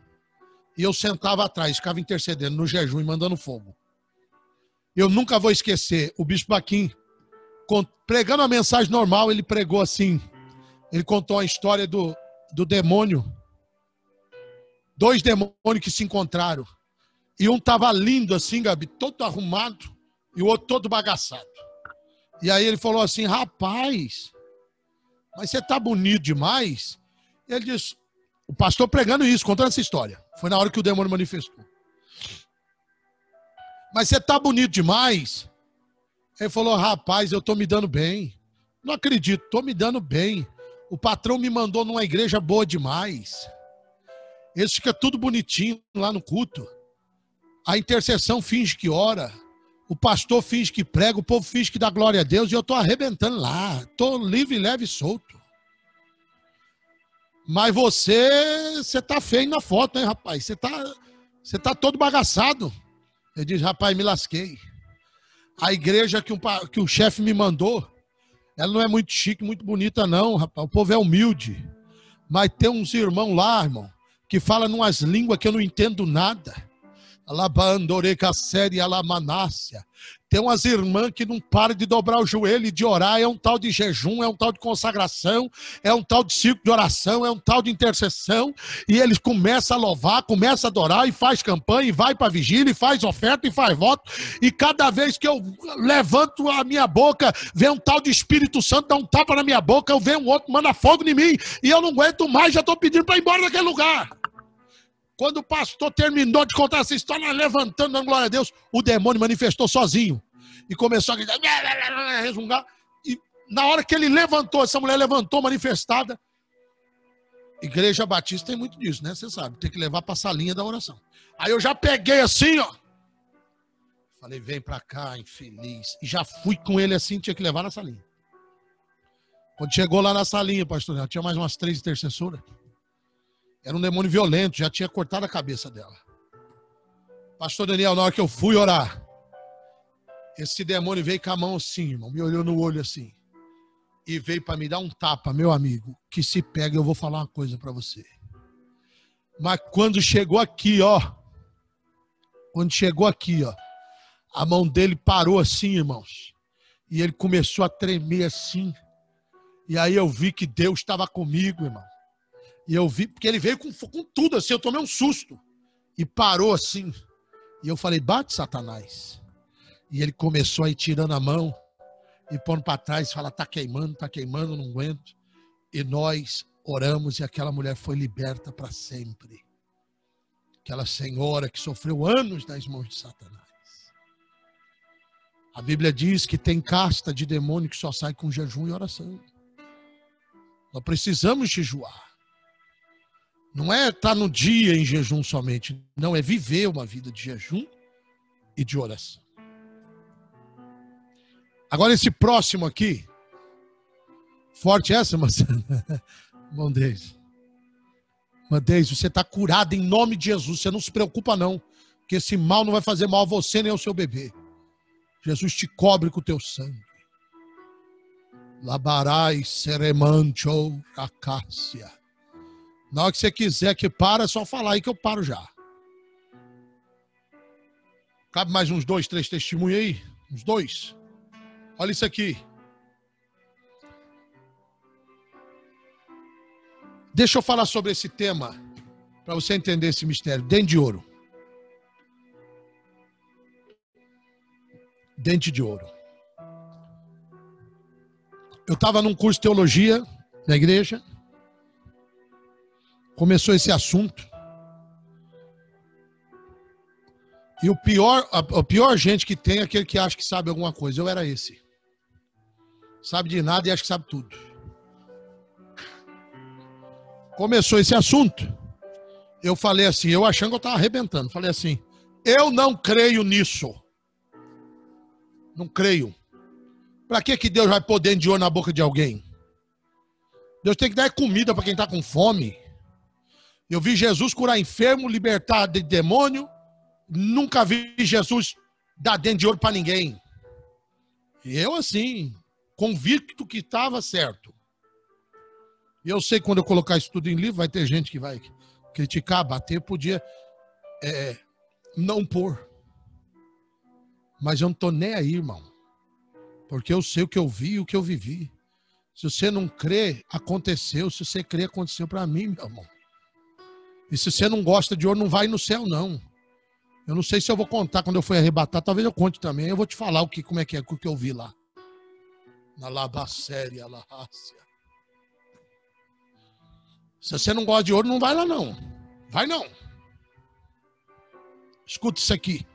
e eu sentava atrás, ficava intercedendo no jejum e mandando fogo. Eu nunca vou esquecer, o bispo Baquim, pregando a mensagem normal, ele pregou assim, ele contou a história do demônio, 2 demônios que se encontraram, e um tava lindo assim, Gabi, todo arrumado, e o outro todo bagaçado. E aí ele falou assim, rapaz, mas você tá bonito demais. E ele disse, o pastor pregando isso, contando essa história. Foi na hora que o demônio manifestou. Mas você tá bonito demais. Ele falou, rapaz, eu tô me dando bem. Não acredito, tô me dando bem. O patrão me mandou numa igreja boa demais. Eles ficam tudo bonitinho lá no culto. A intercessão finge que ora. O pastor finge que prega, o povo finge que dá glória a Deus. E eu tô arrebentando lá. Tô livre, leve e solto. Mas você tá feio na foto, hein, rapaz? Você tá todo bagaçado. Ele diz, rapaz, me lasquei. A igreja que o chefe me mandou, ela não é muito chique, muito bonita não, rapaz. O povo é humilde. Mas tem uns irmãos lá, irmão, que falam numas línguas que eu não entendo nada. Tem umas irmãs que não param de dobrar o joelho e de orar. É um tal de jejum, é um tal de consagração, é um tal de círculo de oração, é um tal de intercessão. E eles começam a louvar, começam a adorar e faz campanha, e vai para a vigília, e faz oferta, e faz voto. E cada vez que eu levanto a minha boca, vem um tal de Espírito Santo, dá um tapa na minha boca, eu venho um outro, manda fogo em mim. E eu não aguento mais, já estou pedindo para ir embora daquele lugar. Quando o pastor terminou de contar essa história, levantando, dando glória a Deus, o demônio manifestou sozinho. E começou a gritar, resmungar. E na hora que ele levantou, essa mulher levantou manifestada. Igreja Batista tem muito disso, né? Você sabe, tem que levar para a salinha da oração. Aí eu já peguei assim, ó. Falei, vem para cá, infeliz. E já fui com ele assim, tinha que levar na salinha. Quando chegou lá na salinha, pastor, já tinha mais umas 3 intercessoras. Era um demônio violento, já tinha cortado a cabeça dela. Pastor Daniel, na hora que eu fui orar, esse demônio veio com a mão assim, irmão, me olhou no olho assim. e veio para me dar um tapa, meu amigo, que se pega, eu vou falar uma coisa para você. Mas quando chegou aqui, ó, a mão dele parou assim, irmãos, e ele começou a tremer assim, e aí eu vi que Deus estava comigo, irmão, e eu vi, porque ele veio com tudo assim, eu tomei um susto, e parou assim, e eu falei, bate, Satanás, e ele começou a ir tirando a mão, e pondo para trás, fala, tá queimando, não aguento. E nós oramos e aquela mulher foi liberta para sempre. Aquela senhora que sofreu anos nas mãos de Satanás. A Bíblia diz que tem casta de demônio que só sai com jejum e oração. Nós precisamos jejuar. Não é estar no dia em jejum somente, não, é viver uma vida de jejum e de oração. Agora esse próximo aqui, forte essa, Marcelo? Bom Deus. Deus, você está curado em nome de Jesus, você não se preocupa não, que esse mal não vai fazer mal a você nem ao seu bebê. Jesus te cobre com o teu sangue. Labarai seremancho acácia. Na hora que você quiser que para, é só falar aí que eu paro já. Cabe mais uns 2, 3 testemunhos aí? Uns 2? Olha isso aqui. Deixa eu falar sobre esse tema, para você entender esse mistério. Dente de ouro. Dente de ouro. Eu estava num curso de teologia na igreja. Começou esse assunto. E o pior gente que tem é aquele que acha que sabe alguma coisa. Eu era esse. Sabe de nada e acha que sabe tudo. Começou esse assunto. Eu falei assim, eu achando que eu estava arrebentando. Falei assim, eu não creio nisso. Não creio. Para que Deus vai pôr dente de ouro na boca de alguém? Deus tem que dar comida para quem está com fome. Eu vi Jesus curar enfermo, libertar de demônio. Nunca vi Jesus dar dente de ouro para ninguém. Eu assim, convicto que estava certo. E eu sei que quando eu colocar isso tudo em livro, vai ter gente que vai criticar, bater, podia não pôr. Mas eu não estou nem aí, irmão. Porque eu sei o que eu vi e o que eu vivi. Se você não crê, aconteceu. Se você crê, aconteceu para mim, meu irmão. E se você não gosta de ouro, não vai no céu, não. Eu não sei se eu vou contar quando eu for arrebatar. Talvez eu conte também. Eu vou te falar como é que o que eu vi lá. Na labacéria, larácia. Se você não gosta de ouro, não vai lá, não. Vai, não. Escuta isso aqui.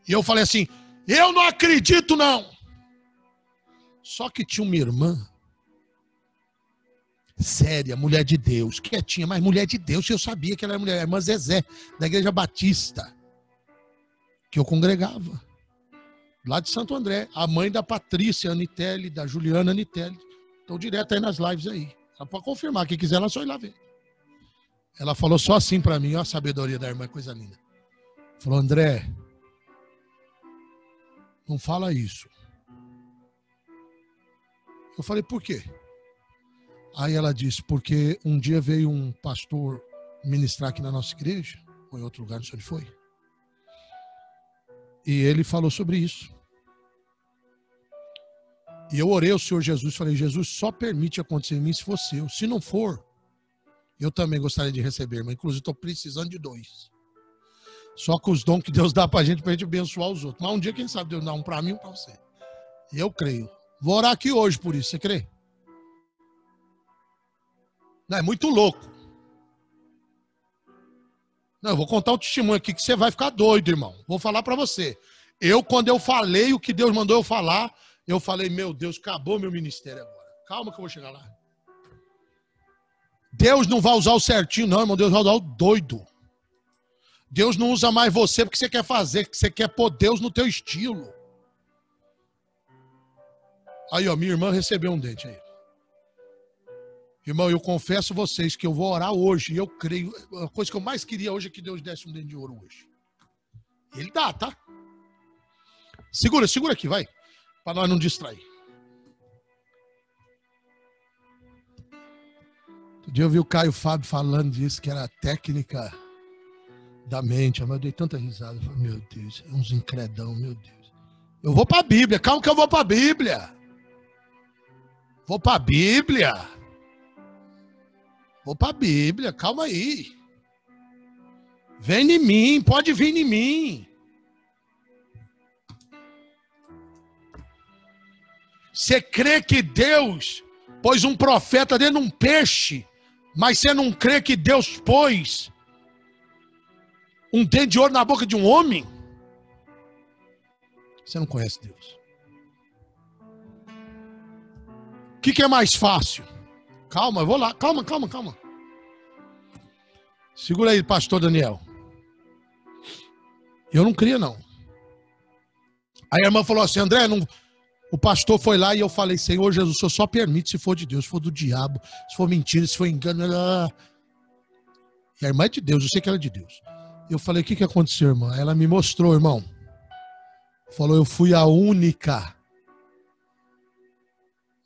E eu falei assim, eu não acredito, não. Só que tinha uma irmã séria, mulher de Deus, quietinha, mas mulher de Deus, eu sabia que ela era mulher, a irmã Zezé, da Igreja Batista, que eu congregava, lá de Santo André, a mãe da Patrícia Anitelli, da Juliana Anitelli, estão direto aí nas lives aí, ela pode confirmar, quem quiser ela só ir lá ver. Ela falou só assim para mim, ó a sabedoria da irmã, coisa linda. Falou, André, não fala isso. Eu falei, por quê? Aí ela disse, porque um dia veio um pastor ministrar aqui na nossa igreja, ou em outro lugar, não sei onde foi. E ele falou sobre isso. E eu orei ao Senhor Jesus, falei, Jesus, só permite acontecer em mim se fosse eu. Se não for, eu também gostaria de receber, mas inclusive estou precisando de 2. Só que os dons que Deus dá pra gente abençoar os outros. Mas um dia, quem sabe, Deus dá um pra mim e um pra você. E eu creio. Vou orar aqui hoje por isso, você crê? Não, é muito louco. Não, eu vou contar o testemunho aqui que você vai ficar doido, irmão. Vou falar pra você. Quando eu falei o que Deus mandou eu falar, eu falei, meu Deus, acabou meu ministério agora. Calma que eu vou chegar lá. Deus não vai usar o certinho, não, irmão. Deus vai usar o doido. Deus não usa mais você porque você quer fazer, porque você quer pôr Deus no teu estilo. Aí, ó, minha irmã recebeu um dente aí. Irmão, eu confesso a vocês que eu vou orar hoje, e eu creio, a coisa que eu mais queria hoje é que Deus desse um dente de ouro hoje. Ele dá, tá? Segura aqui, vai. Para nós não distrair. dia eu vi o Caio Fábio falando disso, que era a técnica da mente. Mas eu dei tanta risada. Eu falei, meu Deus, é uns incredão, meu Deus. Eu vou para a Bíblia, calma que eu vou para a Bíblia. Vou para a Bíblia. Vou para a Bíblia, calma aí. Vem em mim, pode vir em mim. Você crê que Deus pôs um profeta dentro de um peixe, mas você não crê que Deus pôs um dente de ouro na boca de um homem? Você não conhece Deus. O que é mais fácil? Calma, eu vou lá. Calma. Segura aí, pastor Daniel. Eu não cria, não. Aí a irmã falou assim, André, não... O pastor foi lá e eu falei, Senhor Jesus, o Senhor só permite se for de Deus, se for do diabo, se for mentira, se for engano. E a irmã é de Deus, eu sei que ela é de Deus. Eu falei, o que aconteceu, irmã? Ela me mostrou, irmão. Falou, eu fui a única.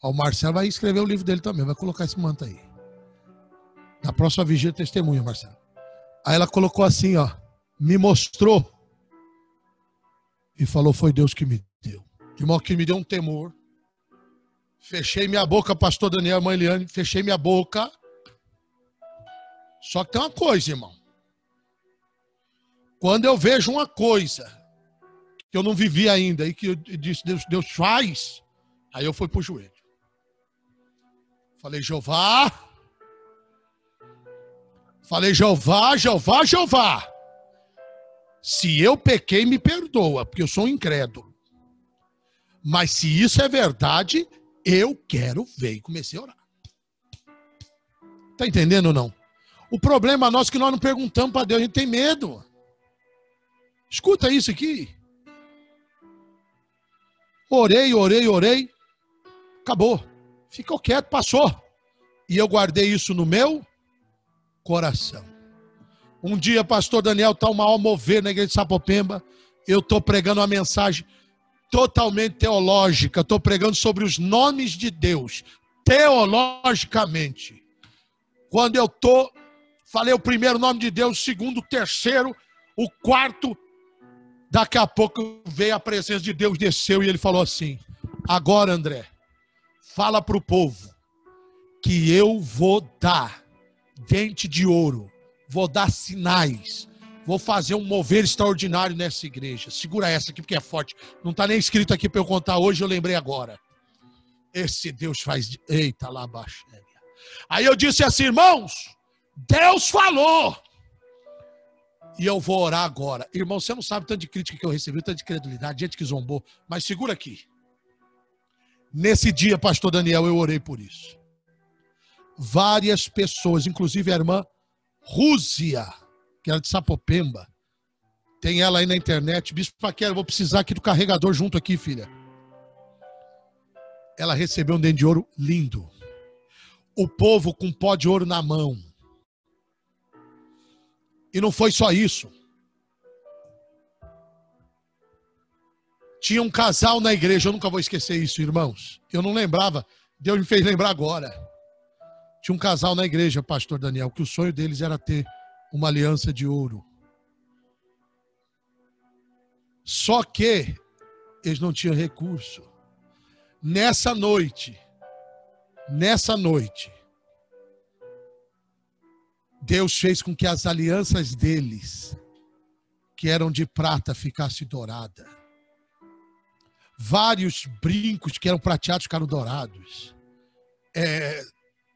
O Marcelo vai escrever o livro dele também, vai colocar esse manto aí. Na próxima vigília, testemunha, Marcelo. Aí ela colocou assim, ó, me mostrou e falou, foi Deus que me deu. Irmão, que me deu um temor. Fechei minha boca, pastor Daniel, mãe Eliane, fechei minha boca. Só que tem uma coisa, irmão. Quando eu vejo uma coisa que eu não vivi ainda e que eu disse, Deus faz, aí eu fui pro joelho. Falei, Jeová. Falei, Jeová. Se eu pequei, me perdoa, porque eu sou um incrédulo. Mas se isso é verdade, eu quero ver. E comecei a orar. Tá entendendo ou não? O problema nosso é que nós não perguntamos para Deus, a gente tem medo. Escuta isso aqui. Orei. Acabou. Ficou quieto, passou. E eu guardei isso no meu coração. Um dia, pastor Daniel, está o maior mover na igreja de Sapopemba. Eu estou pregando uma mensagem totalmente teológica. Estou pregando sobre os nomes de Deus. Teologicamente. Quando eu falei o primeiro nome de Deus, o segundo, o terceiro, o quarto. Daqui a pouco veio a presença de Deus, desceu e ele falou assim, agora, André, fala para o povo que eu vou dar dente de ouro, vou dar sinais, vou fazer um mover extraordinário nessa igreja. Segura essa aqui porque é forte. Não está nem escrito aqui para eu contar hoje, eu lembrei agora. Esse Deus faz... Eita, lá baixo. Aí eu disse assim, irmãos, Deus falou. E eu vou orar agora. Irmão, você não sabe o tanto de crítica que eu recebi, tanto de credulidade, gente que zombou. Mas segura aqui. Nesse dia, pastor Daniel, eu orei por isso. Várias pessoas, inclusive a irmã Rúzia, que era de Sapopemba. Tem ela aí na internet. Bispo Paquera, eu vou precisar aqui do carregador junto aqui, filha. Ela recebeu um dente de ouro lindo. O povo com pó de ouro na mão. E não foi só isso. Tinha um casal na igreja, eu nunca vou esquecer isso, irmãos. Eu não lembrava, Deus me fez lembrar agora. Tinha um casal na igreja, pastor Daniel, que o sonho deles era ter uma aliança de ouro. Só que eles não tinham recurso. Nessa noite, Deus fez com que as alianças deles, que eram de prata, ficassem douradas. Vários brincos que eram prateados ficaram dourados.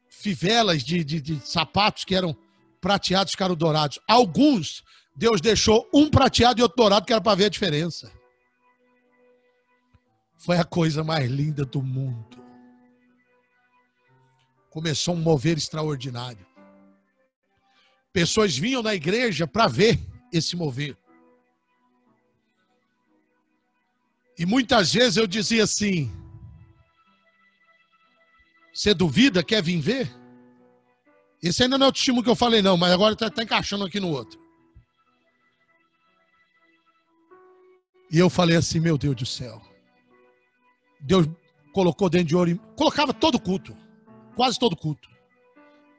Fivelas de sapatos que eram prateados ficaram dourados. Alguns, Deus deixou um prateado e outro dourado, que era para ver a diferença. Foi a coisa mais linda do mundo. Começou um mover extraordinário. Pessoas vinham na igreja para ver esse mover. E muitas vezes eu dizia assim, você duvida, quer vir ver? Esse ainda não é o testemunho que eu falei não, mas agora está encaixando aqui no outro. E eu falei assim, meu Deus do céu. Deus colocou dentro de ouro, colocava todo culto, quase todo culto.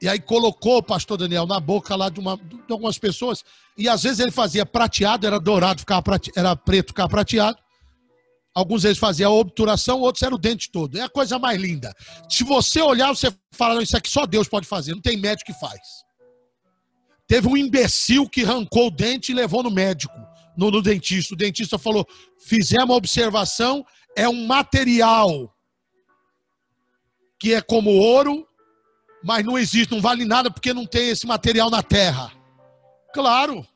E aí colocou o pastor Daniel na boca lá de algumas pessoas. E às vezes ele fazia prateado, era dourado, era preto, ficava prateado. Alguns vezes faziam a obturação, outros era o dente todo. É a coisa mais linda. Se você olhar, você fala, não, isso aqui só Deus pode fazer. Não tem médico que faz. Teve um imbecil que arrancou o dente e levou no médico, no dentista. O dentista falou, fizemos a observação, é um material que é como ouro, mas não existe, não vale nada porque não tem esse material na terra. Claro.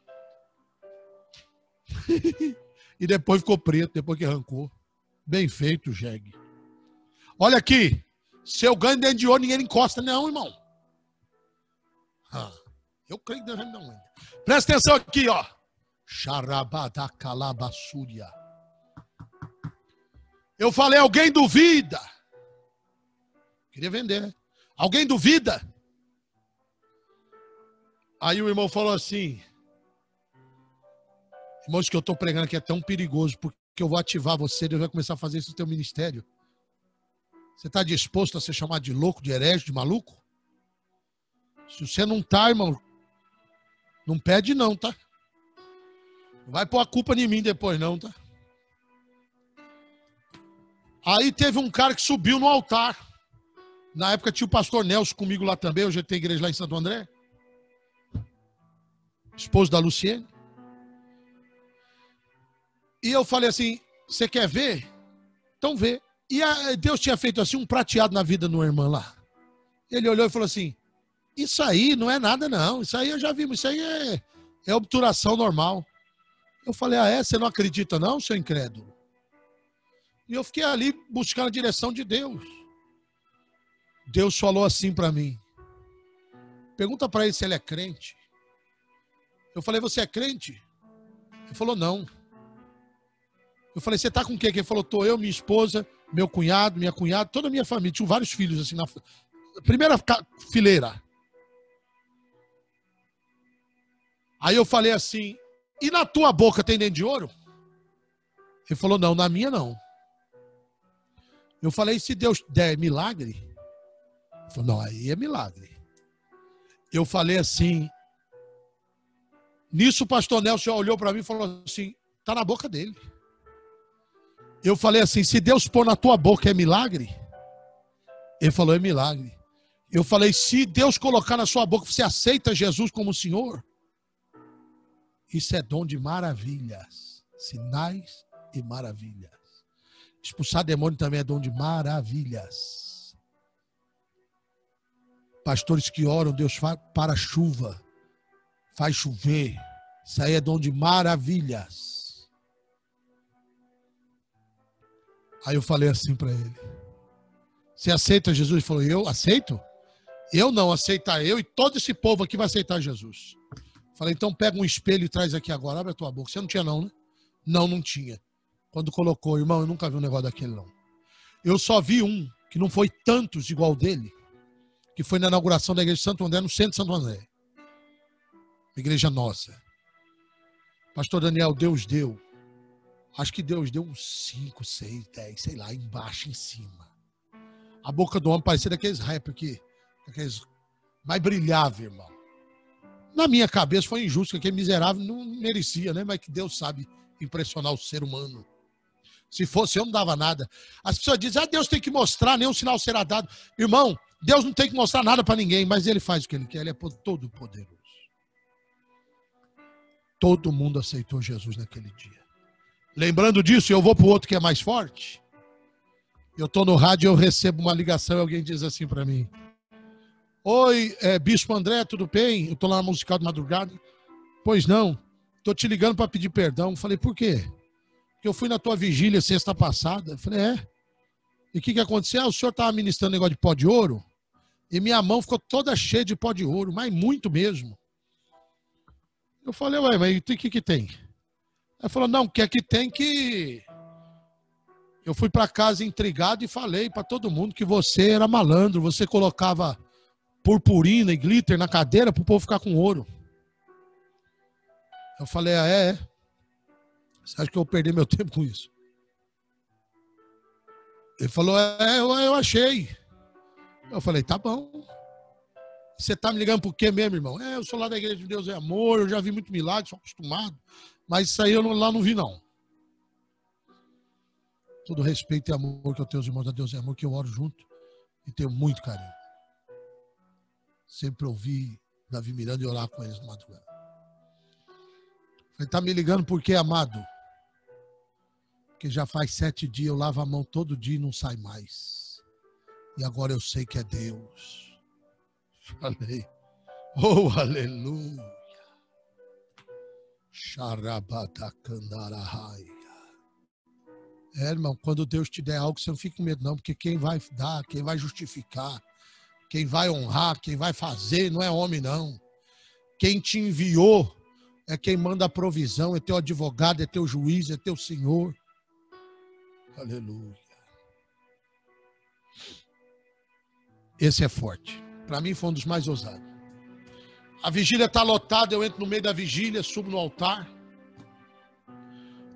E depois ficou preto, depois que arrancou. Bem feito, jegue. Olha aqui. Se eu ganho dentro de ouro, ninguém encosta, não, irmão. Eu creio que Deus vai me dar um. Presta atenção aqui, ó. Xarabadacalabassúria. Eu falei, alguém duvida? Queria vender, né? Alguém duvida? Aí o irmão falou assim, irmãos, que eu estou pregando aqui é tão perigoso, porque eu vou ativar você, Deus vai começar a fazer isso no teu ministério. Você está disposto a ser chamado de louco, de herege, de maluco? Se você não está, irmão, não pede não, tá? Não vai pôr a culpa em mim depois não, tá? Aí teve um cara que subiu no altar. Na época tinha o pastor Nelson comigo lá também, hoje tem igreja lá em Santo André. Esposo da Luciene. E eu falei assim, você quer ver? Então vê. E Deus tinha feito assim um prateado na vida de uma irmã lá. Ele olhou e falou assim, isso aí não é nada não, isso aí eu já vi, isso aí é obturação normal. Eu falei, você não acredita não, seu incrédulo? E eu fiquei ali buscando a direção de Deus. Deus falou assim para mim, pergunta para ele se ele é crente. Eu falei, você é crente? Ele falou, não. Eu falei, você tá com o quê? Ele falou, tô eu, minha esposa, meu cunhado, minha cunhada, toda a minha família. Tinha vários filhos assim na primeira fileira. Aí eu falei assim, e na tua boca tem dente de ouro? Ele falou, não, na minha não. Eu falei, se Deus der milagre? Ele falou, não, aí é milagre. Eu falei assim, nisso o pastor Nelson já olhou para mim e falou assim, tá na boca dele. Eu falei assim, se Deus pôr na tua boca é milagre? Ele falou, é milagre. Eu falei, se Deus colocar na sua boca, você aceita Jesus como Senhor? Isso é dom de maravilhas, sinais e maravilhas. Expulsar demônio também é dom de maravilhas. Pastores que oram, Deus para a chuva, faz chover. Isso aí é dom de maravilhas. Aí eu falei assim para ele, você aceita Jesus? Ele falou, eu aceito? Eu não, aceitar eu e todo esse povo aqui vai aceitar Jesus. Falei, então pega um espelho e traz aqui agora, abre a tua boca. Você não tinha não, né? Não, não tinha. Quando colocou, irmão, eu nunca vi um negócio daquele não. Eu só vi um, que não foi tantos igual dele, que foi na inauguração da igreja de Santo André, no centro de Santo André. Igreja nossa. Pastor Daniel, Deus deu. Acho que Deus deu uns 5, 6, 10, sei lá, embaixo, em cima. A boca do homem parecia daqueles rappers aqui, daqueles mais brilhava, irmão. Na minha cabeça foi injusto, que aquele miserável não merecia, né? Mas que Deus sabe impressionar o ser humano. Se fosse eu, não dava nada. As pessoas dizem, Deus tem que mostrar, nenhum sinal será dado. Irmão, Deus não tem que mostrar nada para ninguém, mas Ele faz o que Ele quer, Ele é todo poderoso. Todo mundo aceitou Jesus naquele dia. Lembrando disso, eu vou para o outro que é mais forte. Eu estou no rádio e eu recebo uma ligação e alguém diz assim para mim, oi, Bispo André, tudo bem? Eu estou lá na Musical de Madrugada. Pois não, estou te ligando para pedir perdão. Falei, por quê? Porque eu fui na tua vigília sexta passada. Falei, E o que aconteceu? O senhor estava ministrando negócio de pó de ouro e minha mão ficou toda cheia de pó de ouro, mas muito mesmo. Eu falei, ué, mas o que tem? Ele falou, não, que aqui tem que... Eu fui para casa intrigado e falei para todo mundo que você era malandro, você colocava purpurina e glitter na cadeira para o povo ficar com ouro. Eu falei, Você acha que eu vou perder meu tempo com isso? Ele falou, eu achei. Eu falei, tá bom. Você está me ligando por quê mesmo, irmão? Eu sou lá da Igreja de Deus é Amor, eu já vi muito milagre, sou acostumado. Mas isso aí eu lá não vi, não. Todo respeito e amor que eu tenho aos irmãos da Deus é Amor, que eu oro junto e tenho muito carinho. Sempre ouvi Davi Miranda e orar com eles no madrugada. Ele está me ligando por quê, amado? Porque já faz 7 dias, eu lavo a mão todo dia e não sai mais. E agora eu sei que é Deus. Falei, oh, aleluia. Xarabatacandarahai. Irmão, quando Deus te der algo, você não fica com medo não, porque quem vai dar, quem vai justificar, quem vai honrar, quem vai fazer, não é homem não. Quem te enviou é quem manda a provisão, é teu advogado, é teu juiz, é teu Senhor. Aleluia. Esse é forte. Para mim foi um dos mais ousados. A vigília está lotada, eu entro no meio da vigília, subo no altar.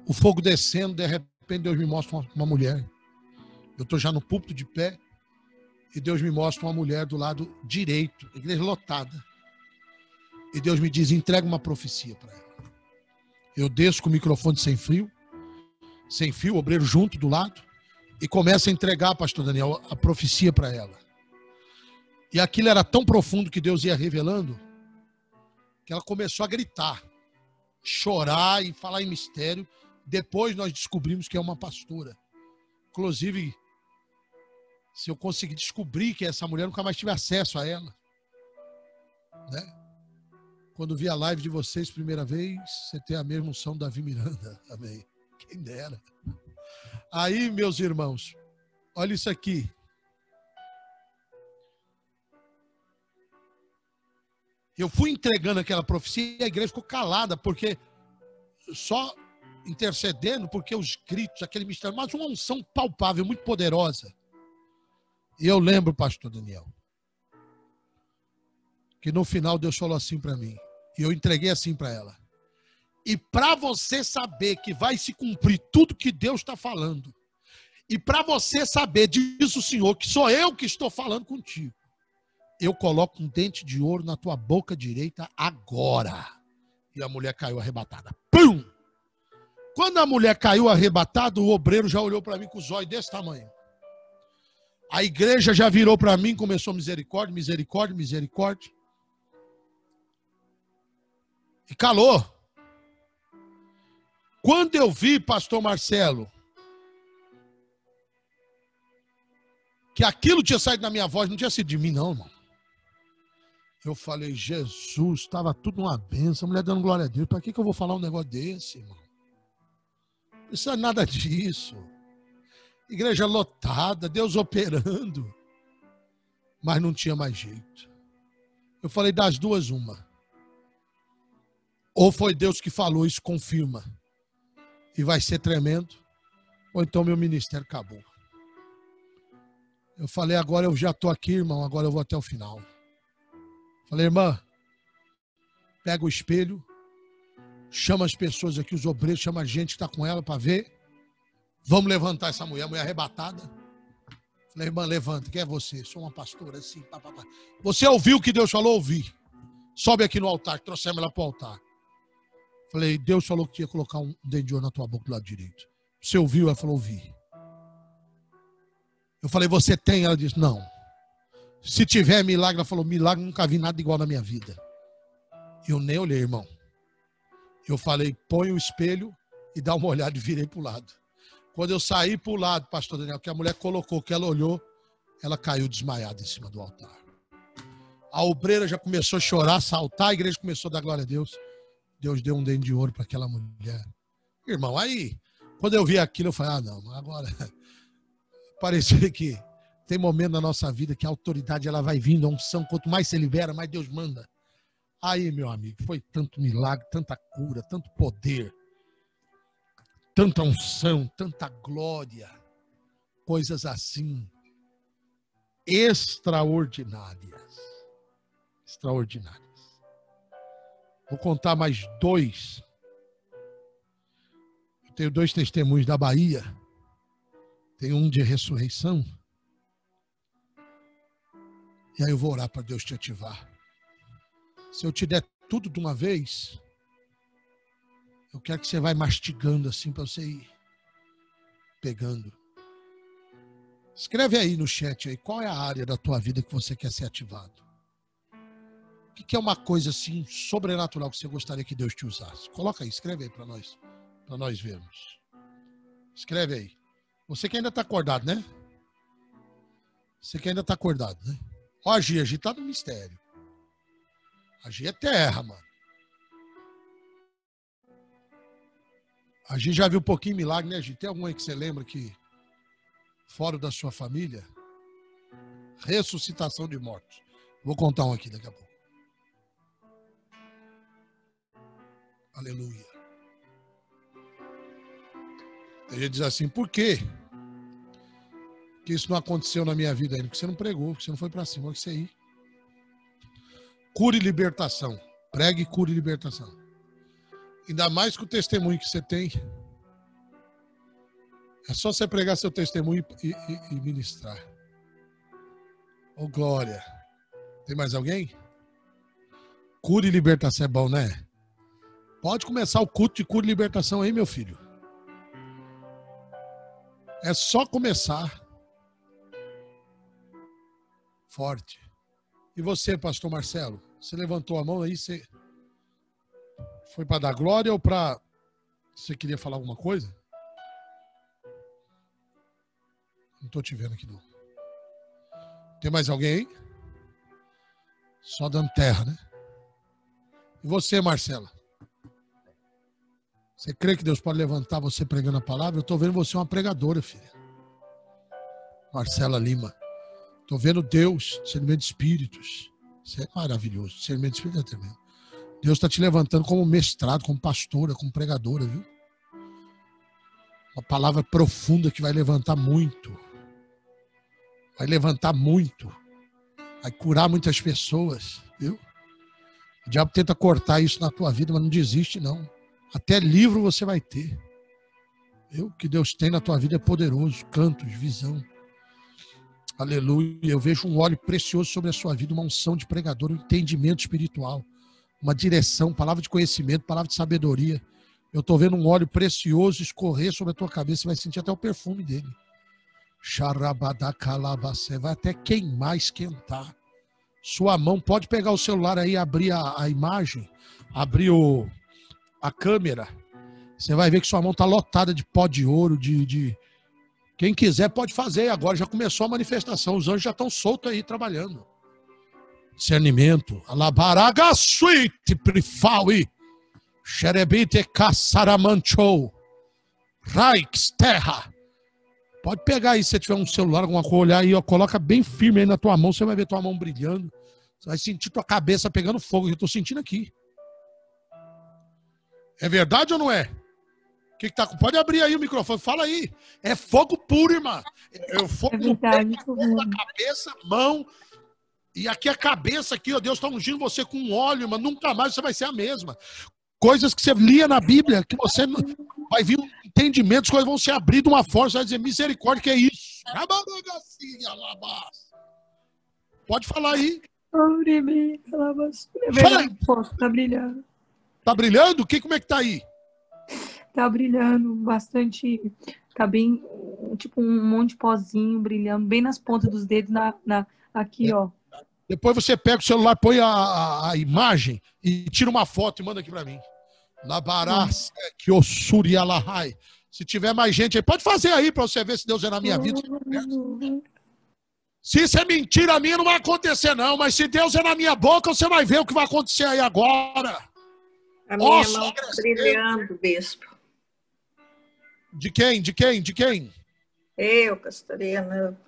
O fogo descendo, de repente Deus me mostra uma mulher. Eu estou já no púlpito de pé e Deus me mostra uma mulher do lado direito, igreja lotada. E Deus me diz, entrega uma profecia para ela. Eu desço com o microfone sem fio, o obreiro junto do lado, e começo a entregar, pastor Daniel, a profecia para ela. E aquilo era tão profundo que Deus ia revelando, que ela começou a gritar, chorar e falar em mistério. Depois nós descobrimos que é uma pastora. Inclusive, se eu conseguir descobrir que essa mulher, nunca mais tive acesso a ela. Né? Quando vi a live de vocês primeira vez, você tem a mesma unção da Davi Miranda. Amém. Quem dera. Aí, meus irmãos, olha isso aqui. Eu fui entregando aquela profecia e a igreja ficou calada, porque só intercedendo, porque os gritos, aquele mistério, mas uma unção palpável, muito poderosa. E eu lembro, pastor Daniel, que no final Deus falou assim para mim, e eu entreguei assim para ela. E para você saber que vai se cumprir tudo que Deus está falando, e para você saber, diz o Senhor, que sou eu que estou falando contigo, eu coloco um dente de ouro na tua boca direita agora. E a mulher caiu arrebatada. Pum! Quando a mulher caiu arrebatada, o obreiro já olhou para mim com os olhos desse tamanho. A igreja já virou para mim, começou misericórdia, misericórdia, misericórdia. E calou. Quando eu vi, pastor Marcelo, que aquilo tinha saído da minha voz, não tinha sido de mim não, irmão. Eu falei, Jesus, estava tudo uma bênção, a mulher dando glória a Deus. Para que eu vou falar um negócio desse, irmão? Não precisa nada disso. Igreja lotada, Deus operando. Mas não tinha mais jeito. Eu falei, das duas, uma. Ou foi Deus que falou, isso confirma. E vai ser tremendo. Ou então meu ministério acabou. Eu falei, agora eu já estou aqui, irmão, agora eu vou até o final. Falei, irmã, pega o espelho, chama as pessoas aqui, os obreiros, chama a gente que está com ela para ver. Vamos levantar essa mulher, mulher arrebatada. Falei, irmã, levanta, quem é você? Sou uma pastora, assim, papapá. Você ouviu o que Deus falou? Ouvi. Sobe aqui no altar, trouxemos ela para o altar. Falei, Deus falou que ia colocar um dente de ouro na tua boca do lado direito. Você ouviu? Ela falou, ouvi. Eu falei, você tem? Ela disse, não. Se tiver milagre, ela falou, milagre, nunca vi nada igual na minha vida. Eu nem olhei, irmão. Eu falei, põe o espelho e dá uma olhada e virei para o lado. Quando eu saí para o lado, pastor Daniel, que a mulher colocou, que ela olhou, ela caiu desmaiada em cima do altar. A obreira já começou a chorar, a saltar, a igreja começou a dar glória a Deus. Deus deu um dente de ouro para aquela mulher. Irmão, aí, quando eu vi aquilo, eu falei, ah, não, agora... Parecia que tem momento na nossa vida que a autoridade ela vai vindo, a unção, quanto mais você libera, mais Deus manda. Aí, meu amigo, foi tanto milagre, tanta cura, tanto poder, tanta unção, tanta glória, coisas assim, extraordinárias. Extraordinárias. Vou contar mais 2. Eu tenho 2 testemunhos da Bahia. Tem um de ressurreição. E aí eu vou orar para Deus te ativar. Se eu te der tudo de uma vez, eu quero que você vai mastigando assim para você ir pegando. Escreve aí no chat aí, qual é a área da tua vida que você quer ser ativado? O que é uma coisa assim sobrenatural que você gostaria que Deus te usasse? Coloca aí, escreve aí para nós vermos. Escreve aí. Você que ainda está acordado, né? Você que ainda está acordado, né? Ó, a Gi tá no mistério. A Gi é terra, mano. A Gi já viu um pouquinho milagre, né, Gi? Tem algum aí que você lembra que, fora da sua família, ressuscitação de mortos? Vou contar um aqui daqui a pouco. Aleluia. Tem gente que diz assim, por quê? Que isso não aconteceu na minha vida ainda? Porque você não pregou, porque você não foi pra cima, que você ir. Cura e libertação. Pregue, cura e libertação. Ainda mais com o testemunho que você tem. É só você pregar seu testemunho e ministrar. Ô, glória. Tem mais alguém? Cura e libertação é bom, né? Pode começar o culto de cura e libertação aí, meu filho. É só começar. Forte. E você, pastor Marcelo? Você levantou a mão aí, você foi para dar glória ou para... Você queria falar alguma coisa? Não estou te vendo aqui, não. Tem mais alguém aí? Só dando terra, né? E você, Marcela? Você crê que Deus pode levantar você pregando a palavra? Eu estou vendo você uma pregadora, filha. Marcela Lima. Estou vendo Deus, discernimento de espíritos. Isso é maravilhoso. Discernimento de espíritos é tremendo. Deus está te levantando como mestrado, como pastora, como pregadora, viu? Uma palavra profunda que vai levantar muito. Vai levantar muito. Vai curar muitas pessoas, viu? O diabo tenta cortar isso na tua vida, mas não desiste, não. Até livro você vai ter. Viu? O que Deus tem na tua vida é poderoso. Cantos, visão. Aleluia. Eu vejo um óleo precioso sobre a sua vida, uma unção de pregador, um entendimento espiritual, uma direção, palavra de conhecimento, palavra de sabedoria. Eu estou vendo um óleo precioso escorrer sobre a tua cabeça, você vai sentir até o perfume dele. Você vai até queimar, esquentar. Sua mão, pode pegar o celular aí, abrir a imagem, abrir a câmera. Você vai ver que sua mão está lotada de pó de ouro, Quem quiser pode fazer agora, já começou a manifestação, os anjos já estão soltos aí trabalhando. Discernimento, alabaraga suite prifaui, xerebite caçaramanchou, raix terra. Pode pegar aí, se você tiver um celular, alguma coisa, olhar aí, ó, coloca bem firme aí na tua mão, você vai ver tua mão brilhando, você vai sentir tua cabeça pegando fogo, eu estou sentindo aqui. É verdade ou não é? Que tá? Pode abrir aí o microfone, fala aí. É fogo puro, irmã. É fogo no peito, fogo na cabeça, mão. E aqui a cabeça, aqui, ó, Deus está ungindo você com óleo, mas nunca mais você vai ser a mesma. Coisas que você lia na Bíblia, que você vai vir um entendimento, as coisas vão se abrir de uma forma, você vai dizer, misericórdia, que é isso? Pode falar aí. Fala aí. Tá brilhando. Tá brilhando? Como é que tá aí? Tá brilhando bastante, tá bem, tipo um monte de pozinho brilhando, bem nas pontas dos dedos, aqui, ó. Depois você pega o celular, põe a imagem e tira uma foto e manda aqui pra mim. Se tiver mais gente aí, pode fazer aí pra você ver se Deus é na minha vida. Se isso é mentira minha, não vai acontecer não, mas se Deus é na minha boca, você vai ver o que vai acontecer aí agora. A minha mão tá brilhando, bispo. De quem? De quem? De quem? Eu, Castorina.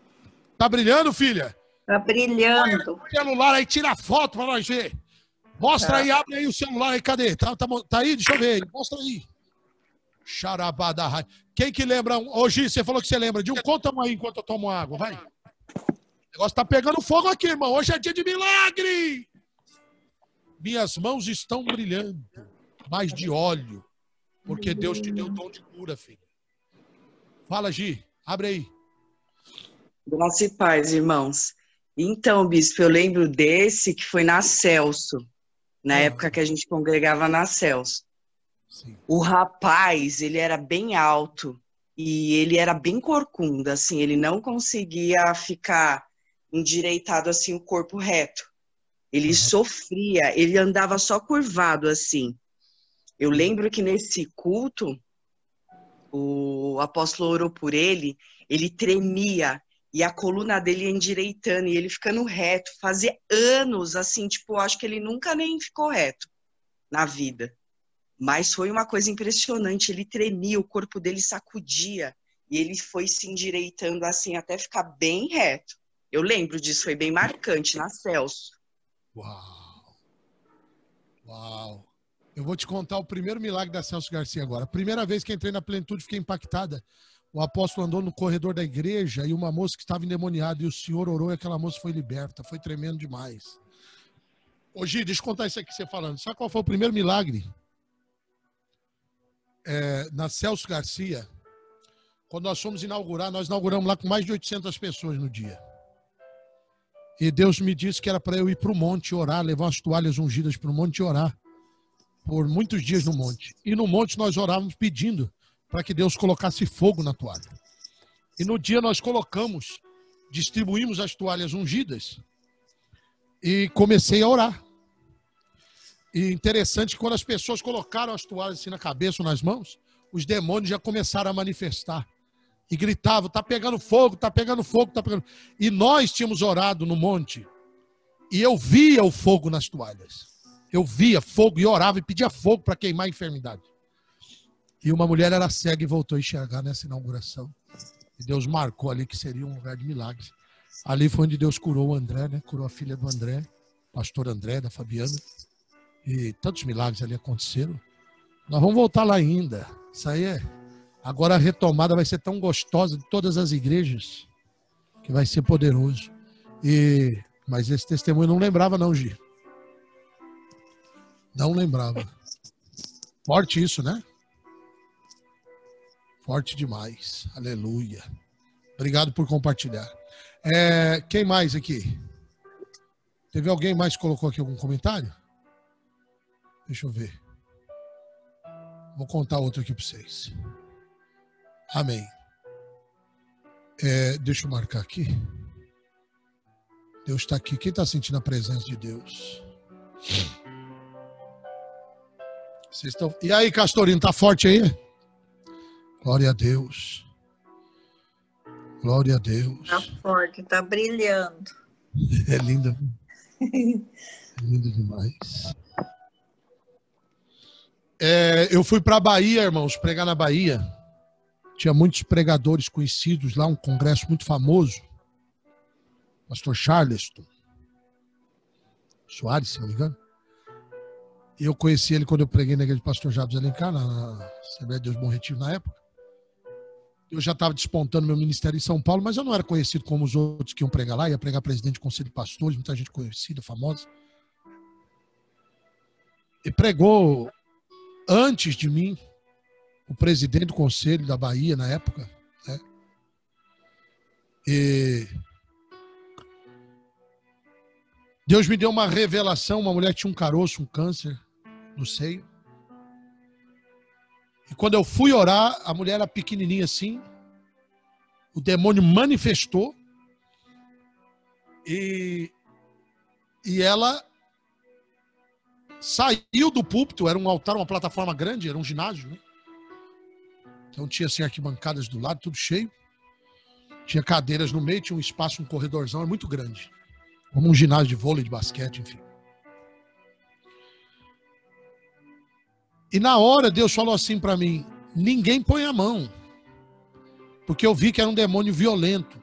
Tá brilhando, filha? Tá brilhando. Põe o celular aí, tira a foto pra nós ver. Mostra aí, abre aí o celular aí, cadê? Tá aí? Deixa eu ver. Mostra aí. Xarabada. Quem que lembra? Ô, Gi, você falou que você lembra de um. Conta aí enquanto eu tomo água, vai. O negócio tá pegando fogo aqui, irmão. Hoje é dia de milagre. Minhas mãos estão brilhando. Mais de óleo. Porque Deus te deu o dom de cura, filho. Fala, Gi. Abre aí. Graça e paz, irmãos. Então, bispo, eu lembro desse que foi na Celso. na época que a gente congregava na Cels. Sim. O rapaz, ele era bem alto e ele era bem corcunda, assim, ele não conseguia ficar endireitado assim, o corpo reto. Ele sofria, ele andava só curvado assim. Eu lembro que nesse culto, o apóstolo orou por ele tremia e a coluna dele ia endireitando e ele ficando reto. Fazia anos, assim, tipo, acho que ele nunca nem ficou reto na vida. Mas foi uma coisa impressionante, ele tremia, o corpo dele sacudia e ele foi se endireitando assim até ficar bem reto. Eu lembro disso, foi bem marcante na Celso. Uau! Uau! Eu vou te contar o primeiro milagre da Celso Garcia agora. A primeira vez que entrei na plenitude, fiquei impactada. O apóstolo andou no corredor da igreja e uma moça que estava endemoniada, e o Senhor orou e aquela moça foi liberta. Foi tremendo demais. Ô Gi, deixa eu contar isso aqui que você falando. Sabe qual foi o primeiro milagre? Na Celso Garcia, quando nós fomos inaugurar, nós inauguramos lá com mais de 800 pessoas no dia. E Deus me disse que era para eu ir para o monte orar, levar umas toalhas ungidas para o monte e orar. Por muitos dias no monte. E no monte nós orávamos pedindo para que Deus colocasse fogo na toalha. E no dia nós colocamos, distribuímos as toalhas ungidas e comecei a orar. E interessante que quando as pessoas colocaram as toalhas assim na cabeça ou nas mãos, os demônios já começaram a manifestar. E gritavam, tá pegando fogo, tá pegando fogo, tá pegando... E nós tínhamos orado no monte. E eu via o fogo nas toalhas. Eu via fogo e orava e pedia fogo para queimar a enfermidade. E uma mulher era cega e voltou a enxergar nessa inauguração. E Deus marcou ali que seria um lugar de milagres. Ali foi onde Deus curou o André, né? Curou a filha do André, pastor André, da Fabiana. E tantos milagres ali aconteceram. Nós vamos voltar lá ainda. Isso aí é... Agora a retomada vai ser tão gostosa de todas as igrejas que vai ser poderoso. Mas esse testemunho eu não lembrava não, Gi. Não lembrava. Forte isso, né? Forte demais. Aleluia. Obrigado por compartilhar. Quem mais aqui? Teve alguém mais que colocou aqui algum comentário? Deixa eu ver. Vou contar outro aqui para vocês. Amém. Deixa eu marcar aqui. Deus está aqui. Quem está sentindo a presença de Deus? Vocês estão... E aí, Castorino, tá forte aí? Glória a Deus. Glória a Deus. Tá forte, tá brilhando. É lindo. É lindo demais. Eu fui para a Bahia, irmãos, pregar na Bahia. Tinha muitos pregadores conhecidos lá, um congresso muito famoso. Pastor Charleston Soares, se não me engano. E eu conheci ele quando eu preguei na igreja do pastor Jabes Alencar, na Assembleia de Deus Bom Retiro na época. Eu já estava despontando meu ministério em São Paulo, mas eu não era conhecido como os outros que iam pregar lá. Ia pregar presidente do Conselho de Pastores, muita gente conhecida, famosa. E pregou antes de mim o presidente do Conselho da Bahia na época, né? E Deus me deu uma revelação, uma mulher que tinha um caroço, um câncer no seio. E quando eu fui orar, a mulher era pequenininha assim, o demônio manifestou e ela saiu do púlpito, era um altar, uma plataforma grande, era um ginásio, né? Então tinha assim arquibancadas do lado, tudo cheio. Tinha cadeiras no meio, tinha um espaço, um corredorzão, é muito grande. Como um ginásio de vôlei, de basquete, enfim. E na hora Deus falou assim para mim, ninguém põe a mão. Porque eu vi que era um demônio violento.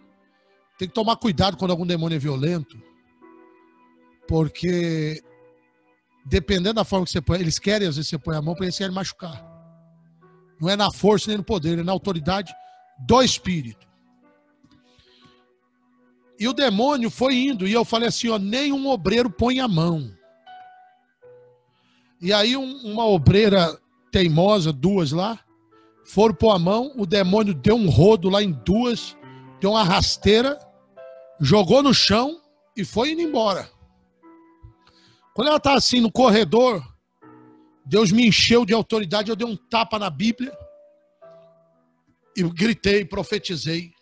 Tem que tomar cuidado quando algum demônio é violento. Porque dependendo da forma que você põe, eles querem, às vezes você põe a mão para eles querem machucar. Não é na força nem no poder, é na autoridade do Espírito. E o demônio foi indo, e eu falei assim, ó, nenhum obreiro põe a mão. E aí uma obreira teimosa, duas lá, foram pôr a mão, o demônio deu um rodo lá em duas, deu uma rasteira, jogou no chão e foi indo embora. Quando ela estava assim no corredor, Deus me encheu de autoridade, eu dei um tapa na Bíblia e gritei, profetizei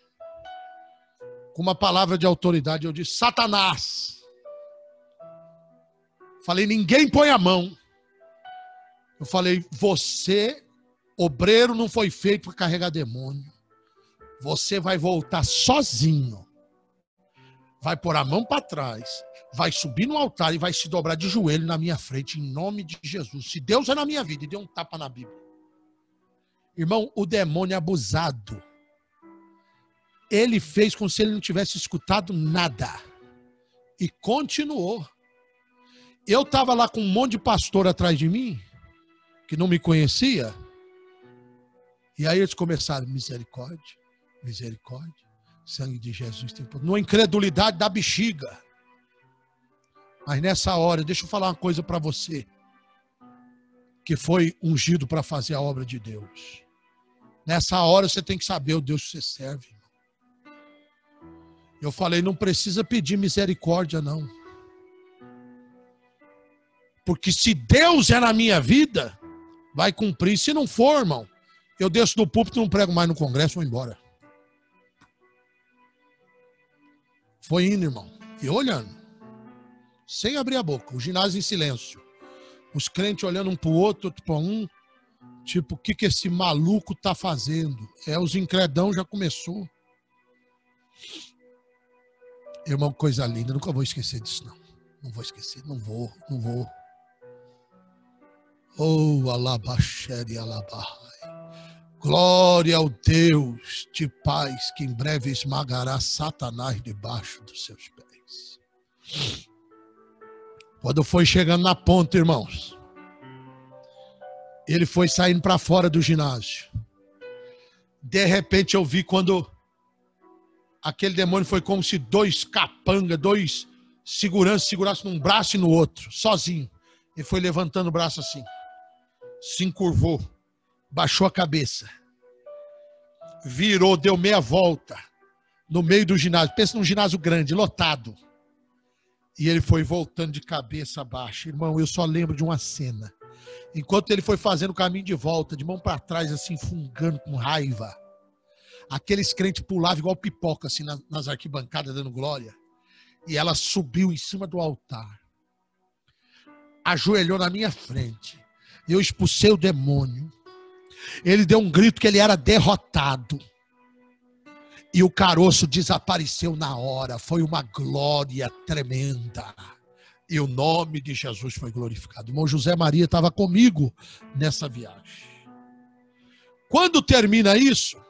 com uma palavra de autoridade. Eu disse: Satanás. Falei: ninguém põe a mão. Eu falei: você, obreiro, não foi feito para carregar demônio. Você vai voltar sozinho. Vai pôr a mão para trás. Vai subir no altar e vai se dobrar de joelho na minha frente, em nome de Jesus. Se Deus é na minha vida, e deu um tapa na Bíblia. Irmão, o demônio abusado, ele fez como se ele não tivesse escutado nada. E continuou. Eu estava lá com um monte de pastor atrás de mim, que não me conhecia. E aí eles começaram: misericórdia, misericórdia, sangue de Jesus tem poder. Numa incredulidade da bexiga. Mas nessa hora, deixa eu falar uma coisa para você, que foi ungido para fazer a obra de Deus. Nessa hora você tem que saber o Deus que você serve. Eu falei: não precisa pedir misericórdia, não. Porque se Deus é na minha vida, vai cumprir. Se não for, irmão, eu desço do púlpito e não prego mais no congresso, vou embora. Foi indo, irmão, e olhando, sem abrir a boca, o ginásio em silêncio. Os crentes olhando um para o outro para um, tipo, o que esse maluco tá fazendo? Os incredão já começou. Irmão, coisa linda, nunca vou esquecer disso, não. Não vou esquecer, não vou. Oh, alabaxere, alabahai. Glória ao Deus de paz, que em breve esmagará Satanás debaixo dos seus pés. Quando foi chegando na ponta, irmãos, ele foi saindo para fora do ginásio. De repente eu vi quando aquele demônio foi como se dois capangas, dois seguranças segurassem num braço e no outro, sozinho. Ele foi levantando o braço assim, se encurvou, baixou a cabeça, virou, deu meia volta no meio do ginásio. Pensa num ginásio grande, lotado. E ele foi voltando de cabeça baixa. Irmão, eu só lembro de uma cena. Enquanto ele foi fazendo o caminho de volta, de mão para trás, assim, fungando com raiva. Aqueles crentes pulavam igual pipoca, assim, nas arquibancadas, dando glória. E ela subiu em cima do altar. Ajoelhou na minha frente. Eu expulsei o demônio. Ele deu um grito que ele era derrotado. E o caroço desapareceu na hora. Foi uma glória tremenda. E o nome de Jesus foi glorificado. O irmão José Maria estava comigo nessa viagem. Quando termina isso,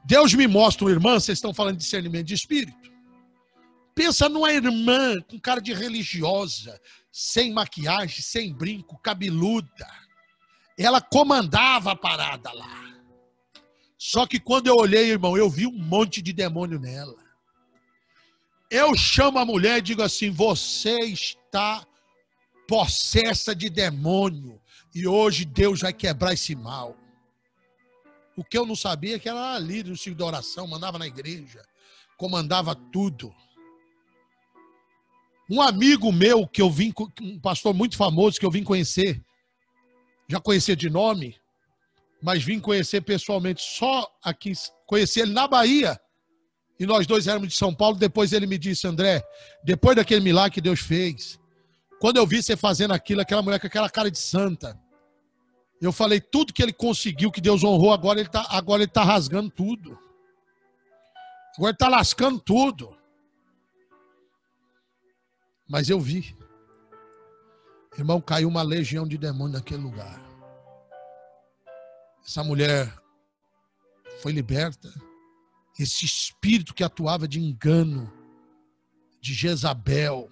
Deus me mostra uma irmã. Vocês estão falando de discernimento de espírito. Pensa numa irmã com cara de religiosa, sem maquiagem, sem brinco, cabeluda. Ela comandava a parada lá. Só que quando eu olhei, irmão, eu vi um monte de demônio nela. Eu chamo a mulher e digo assim: você está possessa de demônio. E hoje Deus vai quebrar esse mal. O que eu não sabia é que ela era líder do ciclo de oração, mandava na igreja, comandava tudo. Um amigo meu que eu vim, um pastor muito famoso que eu vim conhecer, já conhecia de nome, mas vim conhecer pessoalmente só aqui, conheci ele na Bahia, e nós dois éramos de São Paulo. Depois ele me disse: André, depois daquele milagre que Deus fez, quando eu vi você fazendo aquilo, aquela mulher com aquela cara de santa, eu falei: tudo que ele conseguiu, que Deus honrou, agora ele tá rasgando tudo. Agora ele está lascando tudo. Mas eu vi. Irmão, caiu uma legião de demônios naquele lugar. Essa mulher foi liberta. Esse espírito que atuava de engano, de Jezabel,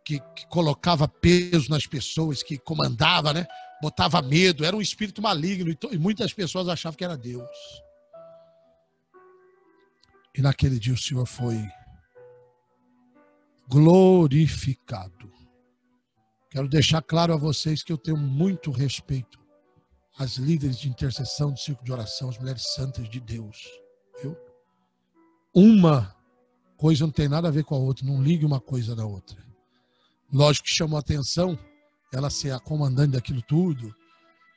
que colocava peso nas pessoas, que comandava, né? Botava medo, era um espírito maligno, e muitas pessoas achavam que era Deus. E naquele dia o Senhor foi glorificado. Quero deixar claro a vocês que eu tenho muito respeito às líderes de intercessão do círculo de oração, as mulheres santas de Deus. Viu? Uma coisa não tem nada a ver com a outra, não ligue uma coisa na outra. Lógico que chamou a atenção ela ser a comandante daquilo tudo,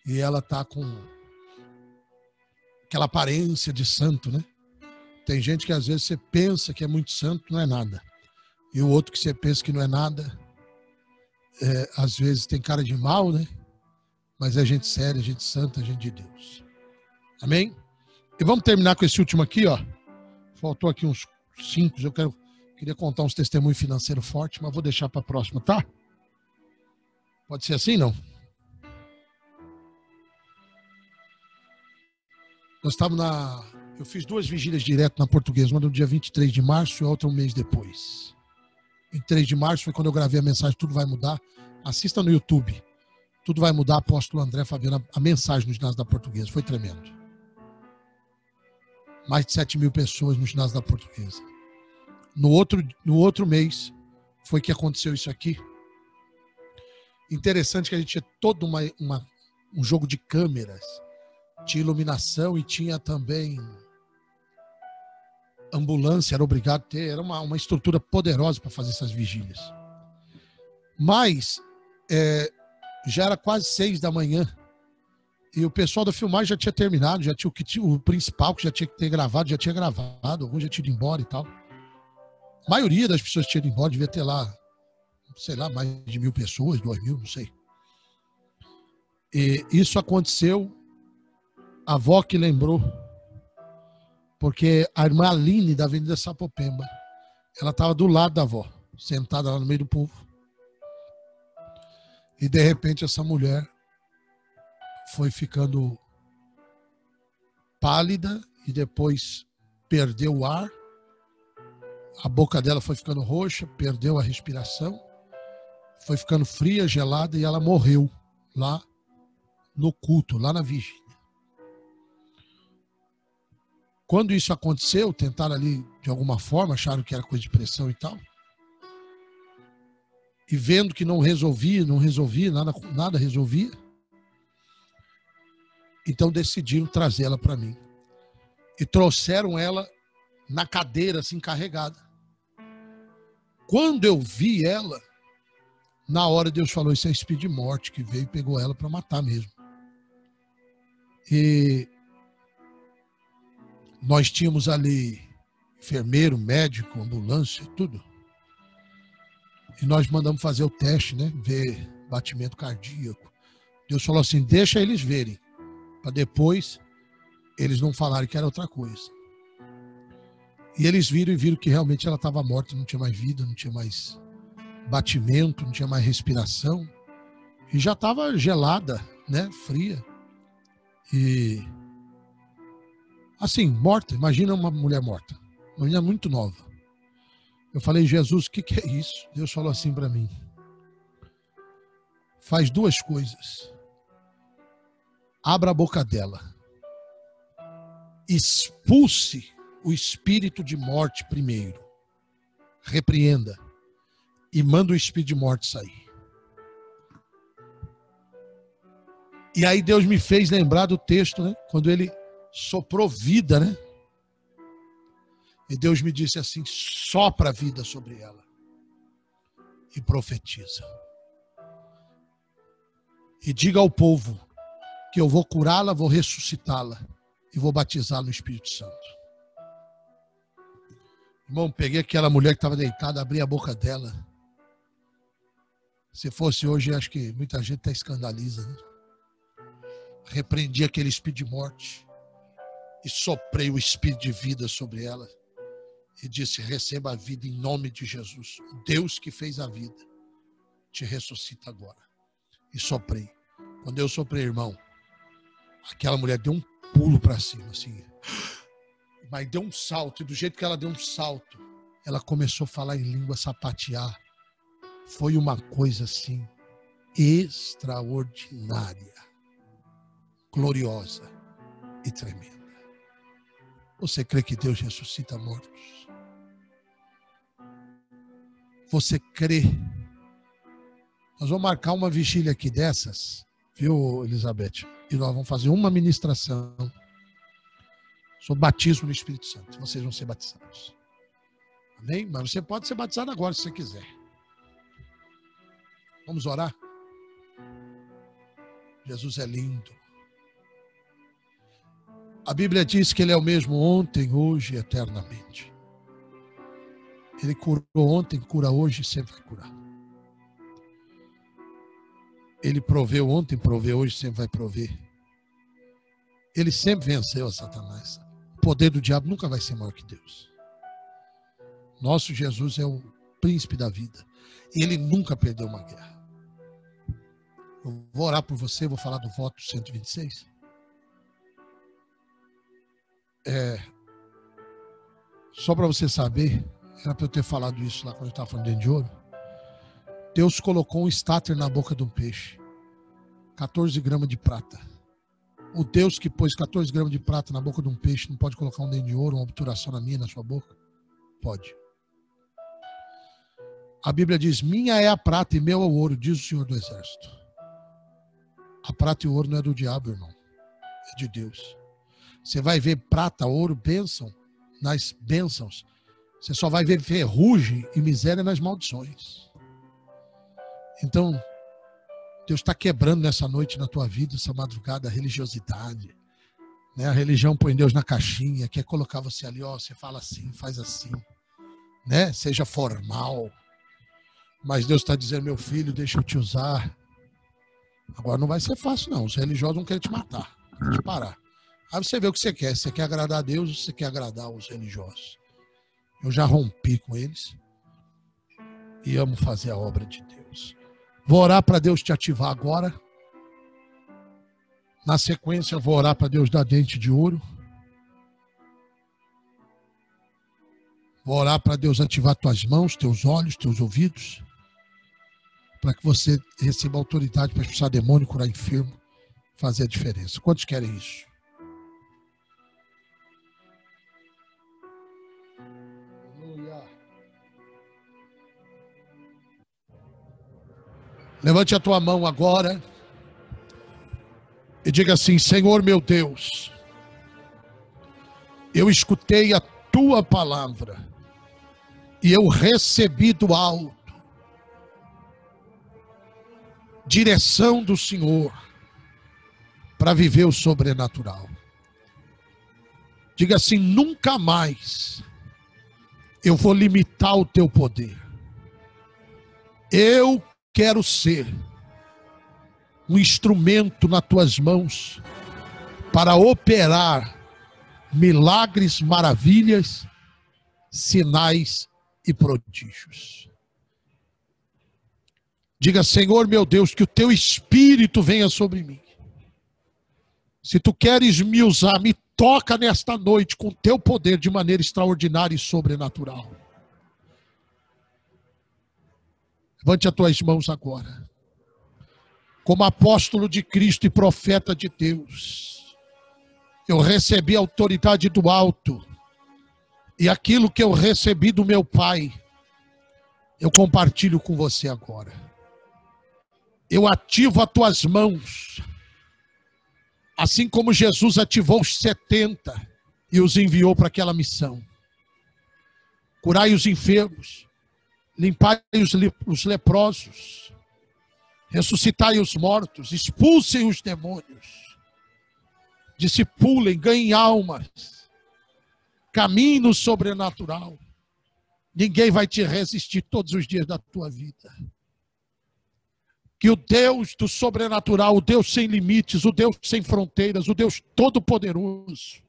e ela tá com aquela aparência de santo, né? Tem gente que às vezes você pensa que é muito santo, não é nada. E o outro que você pensa que não é nada, às vezes tem cara de mal, né? Mas é gente séria, gente santa, gente de Deus. Amém? E vamos terminar com esse último aqui, ó. Faltou aqui uns 5, queria contar uns testemunhos financeiros fortes, mas vou deixar para a próxima, tá? Pode ser assim, não? Nós estávamos eu fiz 2 vigílias direto na Portuguesa, uma no dia 23 de março e outra um mês depois. 23 de março foi quando eu gravei a mensagem Tudo Vai Mudar. Assista no YouTube. Tudo Vai Mudar, apóstolo André Fabiano, a mensagem no ginásio da Portuguesa. Foi tremendo. Mais de 7.000 pessoas no ginásio da Portuguesa. No outro mês foi que aconteceu isso aqui. Interessante que a gente tinha todo um jogo de câmeras, tinha iluminação e tinha também ambulância, era obrigado a ter, era uma estrutura poderosa para fazer essas vigílias. Mas já era quase 6 da manhã e o pessoal da filmagem já tinha terminado, já tinha o principal que já tinha que ter gravado, já tinha gravado, alguns já tinham ido embora e tal. A maioria das pessoas tinha ido embora, devia ter lá, sei lá, mais de 1.000 pessoas, 2.000, não sei. E isso aconteceu, a avó que lembrou, porque a irmã Aline da Avenida Sapopemba, ela estava do lado da avó, sentada lá no meio do povo. E de repente essa mulher foi ficando pálida e depois perdeu o ar. A boca dela foi ficando roxa, perdeu a respiração, foi ficando fria, gelada e ela morreu lá no culto, lá na vigília. Quando isso aconteceu, tentaram ali de alguma forma, acharam que era coisa de pressão e tal. E vendo que não resolvia, nada resolvia. Então decidiram trazê-la para mim. E trouxeram ela na cadeira, assim, carregada. Quando eu vi ela, na hora Deus falou, isso é espírito de morte que veio e pegou ela para matar mesmo. E nós tínhamos ali enfermeiro, médico, ambulância, tudo. E nós mandamos fazer o teste, né? Ver batimento cardíaco. Deus falou assim, deixa eles verem, para depois eles não falarem que era outra coisa. E eles viram que realmente ela estava morta, não tinha mais vida, não tinha mais batimento, não tinha mais respiração. E já estava gelada, né? Fria. E assim, morta. Imagina uma mulher morta. Uma menina muito nova. Eu falei, Jesus, o que é isso? Deus falou assim para mim. Faz 2 coisas. Abra a boca dela. Expulse o espírito de morte primeiro. Repreenda. E manda o espírito de morte sair. E aí Deus me fez lembrar do texto, né? Quando ele soprou vida, né? E Deus me disse assim, sopra a vida sobre ela. E profetiza. E diga ao povo que eu vou curá-la, vou ressuscitá-la e vou batizá-la no Espírito Santo. Irmão, peguei aquela mulher que estava deitada, abri a boca dela. Se fosse hoje, acho que muita gente até escandaliza, né? Repreendi aquele espírito de morte e soprei o espírito de vida sobre ela e disse, receba a vida em nome de Jesus. O Deus que fez a vida te ressuscita agora. E soprei. Quando eu soprei, irmão, aquela mulher deu um pulo para cima, assim. Mas deu um salto, e do jeito que ela deu um salto, ela começou a falar em língua, sapatear. Foi uma coisa assim, extraordinária, gloriosa e tremenda. Você crê que Deus ressuscita mortos? Você crê? Nós vamos marcar uma vigília aqui dessas, viu, Elizabeth? E nós vamos fazer uma ministração sobre batismo no Espírito Santo. Vocês vão ser batizados. Amém? Mas você pode ser batizado agora, se você quiser. Vamos orar? Jesus é lindo. A Bíblia diz que Ele é o mesmo ontem, hoje e eternamente. Ele curou ontem, cura hoje e sempre vai curar. Ele proveu ontem, proveu hoje, sempre vai prover. Ele sempre venceu a Satanás. O poder do diabo nunca vai ser maior que Deus. Nosso Jesus é o príncipe da vida. E Ele nunca perdeu uma guerra. Eu vou orar por você, vou falar do voto 126. Só para você saber, era para eu ter falado isso lá quando eu estava falando dentro de ouro. Deus colocou um estáter na boca de um peixe. 14 gramas de prata. O Deus que pôs 14 gramas de prata na boca de um peixe não pode colocar um dente de ouro, uma obturação na minha, na sua boca? Pode. A Bíblia diz, minha é a prata e meu é o ouro, diz o Senhor do Exército. A prata e o ouro não é do diabo, irmão. É de Deus. Você vai ver prata, ouro, bênção nas bênçãos. Você só vai ver ferrugem e miséria nas maldições. Então, Deus está quebrando nessa noite na tua vida, essa madrugada, a religiosidade. Né? A religião põe Deus na caixinha, quer colocar você ali, ó, você fala assim, faz assim. Né? Seja formal. Mas Deus está dizendo, meu filho, deixa eu te usar. Agora não vai ser fácil não, os religiosos vão querer te matar, te parar. Aí você vê o que você quer, você quer agradar a Deus ou você quer agradar os religiosos. Eu já rompi com eles e amo fazer a obra de Deus. Vou orar para Deus te ativar agora. Na sequência, vou orar para Deus dar dente de ouro. Vou orar para Deus ativar tuas mãos, teus olhos, teus ouvidos. Para que você receba autoridade para expulsar demônio, curar enfermo, fazer a diferença. Quantos querem isso? Levante a tua mão agora e diga assim, Senhor meu Deus, eu escutei a tua palavra e eu recebi do alto direção do Senhor para viver o sobrenatural. Diga assim, nunca mais eu vou limitar o teu poder. Eu quero ser um instrumento nas tuas mãos para operar milagres, maravilhas, sinais e prodígios. Diga, Senhor meu Deus, que o teu Espírito venha sobre mim. Se tu queres me usar, me toca nesta noite com o teu poder de maneira extraordinária e sobrenatural. Levante as tuas mãos agora. Como apóstolo de Cristo e profeta de Deus, eu recebi a autoridade do alto. E aquilo que eu recebi do meu Pai, eu compartilho com você agora. Eu ativo as tuas mãos, assim como Jesus ativou os 70 e os enviou para aquela missão. Curai os enfermos, limpai os leprosos, ressuscitai os mortos, expulsem os demônios, discipulem, ganhem almas, caminhe no sobrenatural. Ninguém vai te resistir todos os dias da tua vida. Que o Deus do sobrenatural, o Deus sem limites, o Deus sem fronteiras, o Deus todo-poderoso,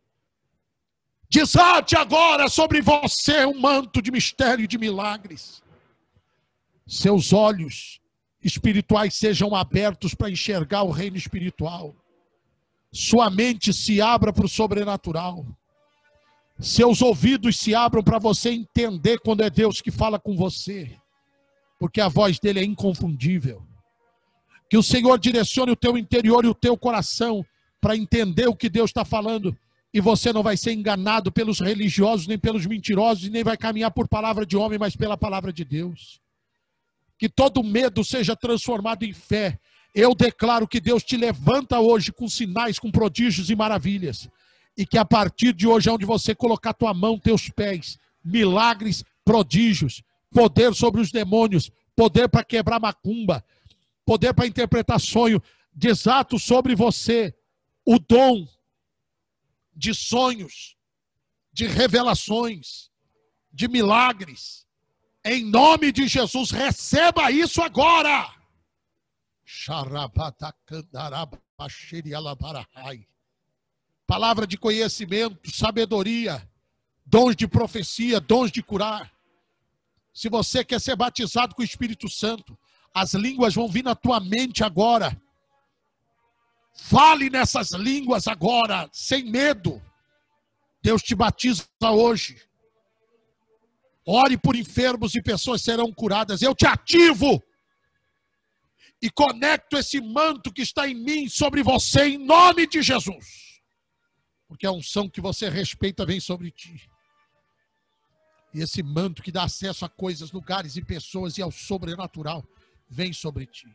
desate agora sobre você um manto de mistério e de milagres. Seus olhos espirituais sejam abertos para enxergar o reino espiritual. Sua mente se abra para o sobrenatural. Seus ouvidos se abram para você entender quando é Deus que fala com você. Porque a voz dele é inconfundível. Que o Senhor direcione o teu interior e o teu coração para entender o que Deus está falando. E você não vai ser enganado pelos religiosos, nem pelos mentirosos, e nem vai caminhar por palavra de homem, mas pela palavra de Deus. Que todo medo seja transformado em fé. Eu declaro que Deus te levanta hoje com sinais, com prodígios e maravilhas. E que a partir de hoje, onde você colocar tua mão, teus pés, milagres, prodígios, poder sobre os demônios, poder para quebrar macumba, poder para interpretar sonho. Desato sobre você o dom de sonhos, de revelações, de milagres. Em nome de Jesus, receba isso agora. Palavra de conhecimento, sabedoria, dons de profecia, dons de curar. Se você quer ser batizado com o Espírito Santo, as línguas vão vir na tua mente agora. Fale nessas línguas agora, sem medo. Deus te batiza hoje. Ore por enfermos e pessoas serão curadas. Eu te ativo e conecto esse manto que está em mim sobre você, em nome de Jesus. Porque a unção que você respeita vem sobre ti. E esse manto que dá acesso a coisas, lugares e pessoas e ao sobrenatural vem sobre ti.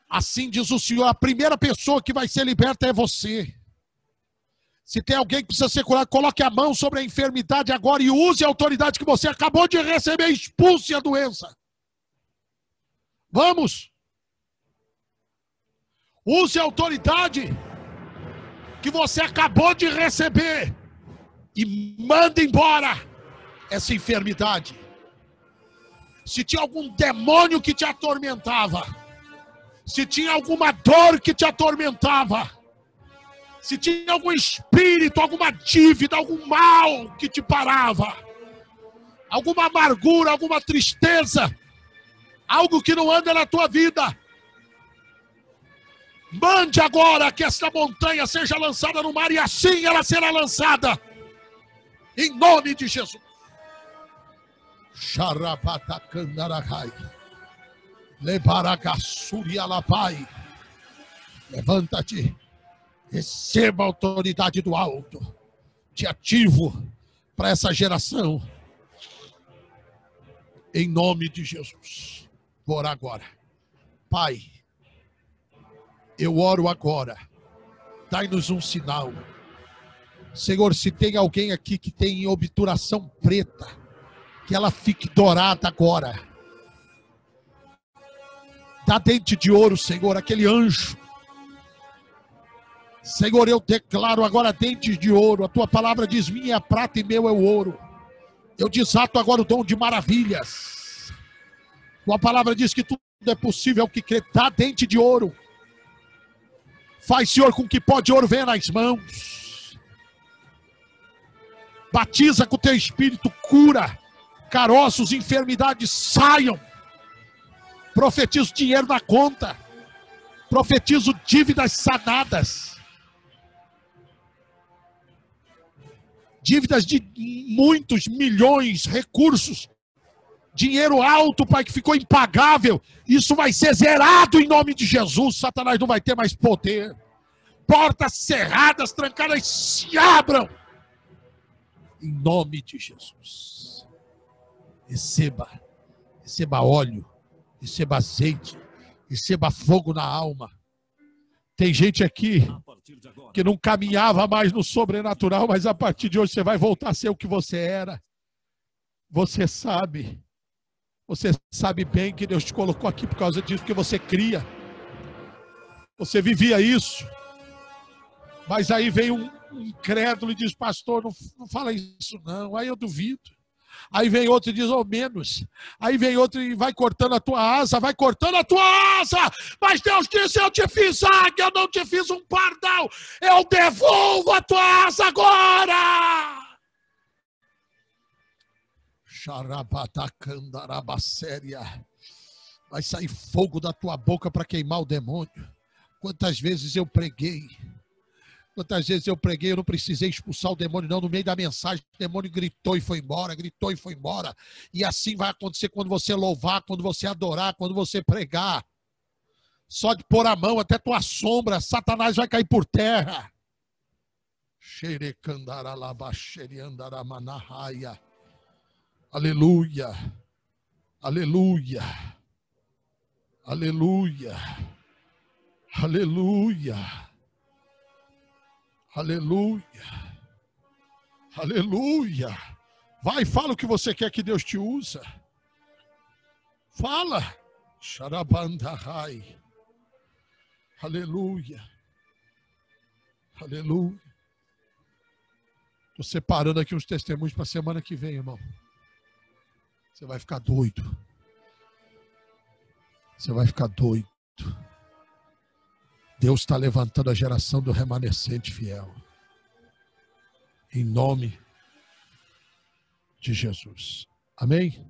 Assim diz o Senhor, a primeira pessoa que vai ser liberta é você. Se tem alguém que precisa ser curado, coloque a mão sobre a enfermidade agora e use a autoridade que você acabou de receber, expulse a doença. Vamos. Use a autoridade que você acabou de receber e manda embora essa enfermidade. Se tinha algum demônio que te atormentava, se tinha alguma dor que te atormentava, se tinha algum espírito, alguma dívida, algum mal que te parava, alguma amargura, alguma tristeza, algo que não anda na tua vida, mande agora que esta montanha seja lançada no mar e assim ela será lançada, em nome de Jesus. Levanta-te, receba a autoridade do alto, te ativo para essa geração, em nome de Jesus. Vou orar agora. Pai, eu oro agora, dai-nos um sinal. Senhor, se tem alguém aqui que tem obturação preta, que ela fique dourada agora. Dá dente de ouro, Senhor, aquele anjo. Senhor, eu declaro agora dentes de ouro. A tua palavra diz, minha é a prata e meu é o ouro. Eu desato agora o dom de maravilhas. Tua palavra diz que tudo é possível ao que crê. Dá dente de ouro. Faz, Senhor, com que pó de ouro venha nas mãos. Batiza com o teu espírito, cura. Caroços, enfermidades saiam. Profetizo dinheiro na conta. Profetizo dívidas sanadas. Dívidas de muitos milhões, recursos. Dinheiro alto, Pai, que ficou impagável. Isso vai ser zerado em nome de Jesus. Satanás não vai ter mais poder. Portas cerradas, trancadas, se abram. Em nome de Jesus. Receba óleo. Receba azeite, receba fogo na alma. Tem gente aqui que não caminhava mais no sobrenatural, mas a partir de hoje você vai voltar a ser o que você era. Você sabe bem que Deus te colocou aqui por causa disso, porque você cria. Você vivia isso. Mas aí vem um incrédulo e diz, pastor, não fala isso não. Aí eu duvido. Aí vem outro e diz, ou menos. Aí vem outro e vai cortando a tua asa, vai cortando a tua asa. Mas Deus disse, eu te fiz águia, eu não te fiz um pardal. Eu devolvo a tua asa agora. Xarabatacandarabaséria. Vai sair fogo da tua boca para queimar o demônio. Quantas vezes eu preguei. Quantas vezes eu preguei, eu não precisei expulsar o demônio, não. No meio da mensagem, o demônio gritou e foi embora, gritou e foi embora. E assim vai acontecer quando você louvar, quando você adorar, quando você pregar. Só de pôr a mão até tua sombra, Satanás vai cair por terra. Aleluia. Aleluia. Aleluia. Aleluia. Aleluia, aleluia, Vai, fala o que você quer que Deus te usa. Fala. Xarabandahai. Aleluia. Aleluia. Estou separando aqui uns testemunhos para a semana que vem, irmão. Você vai ficar doido. Você vai ficar doido. Deus está levantando a geração do remanescente fiel. Em nome de Jesus. Amém?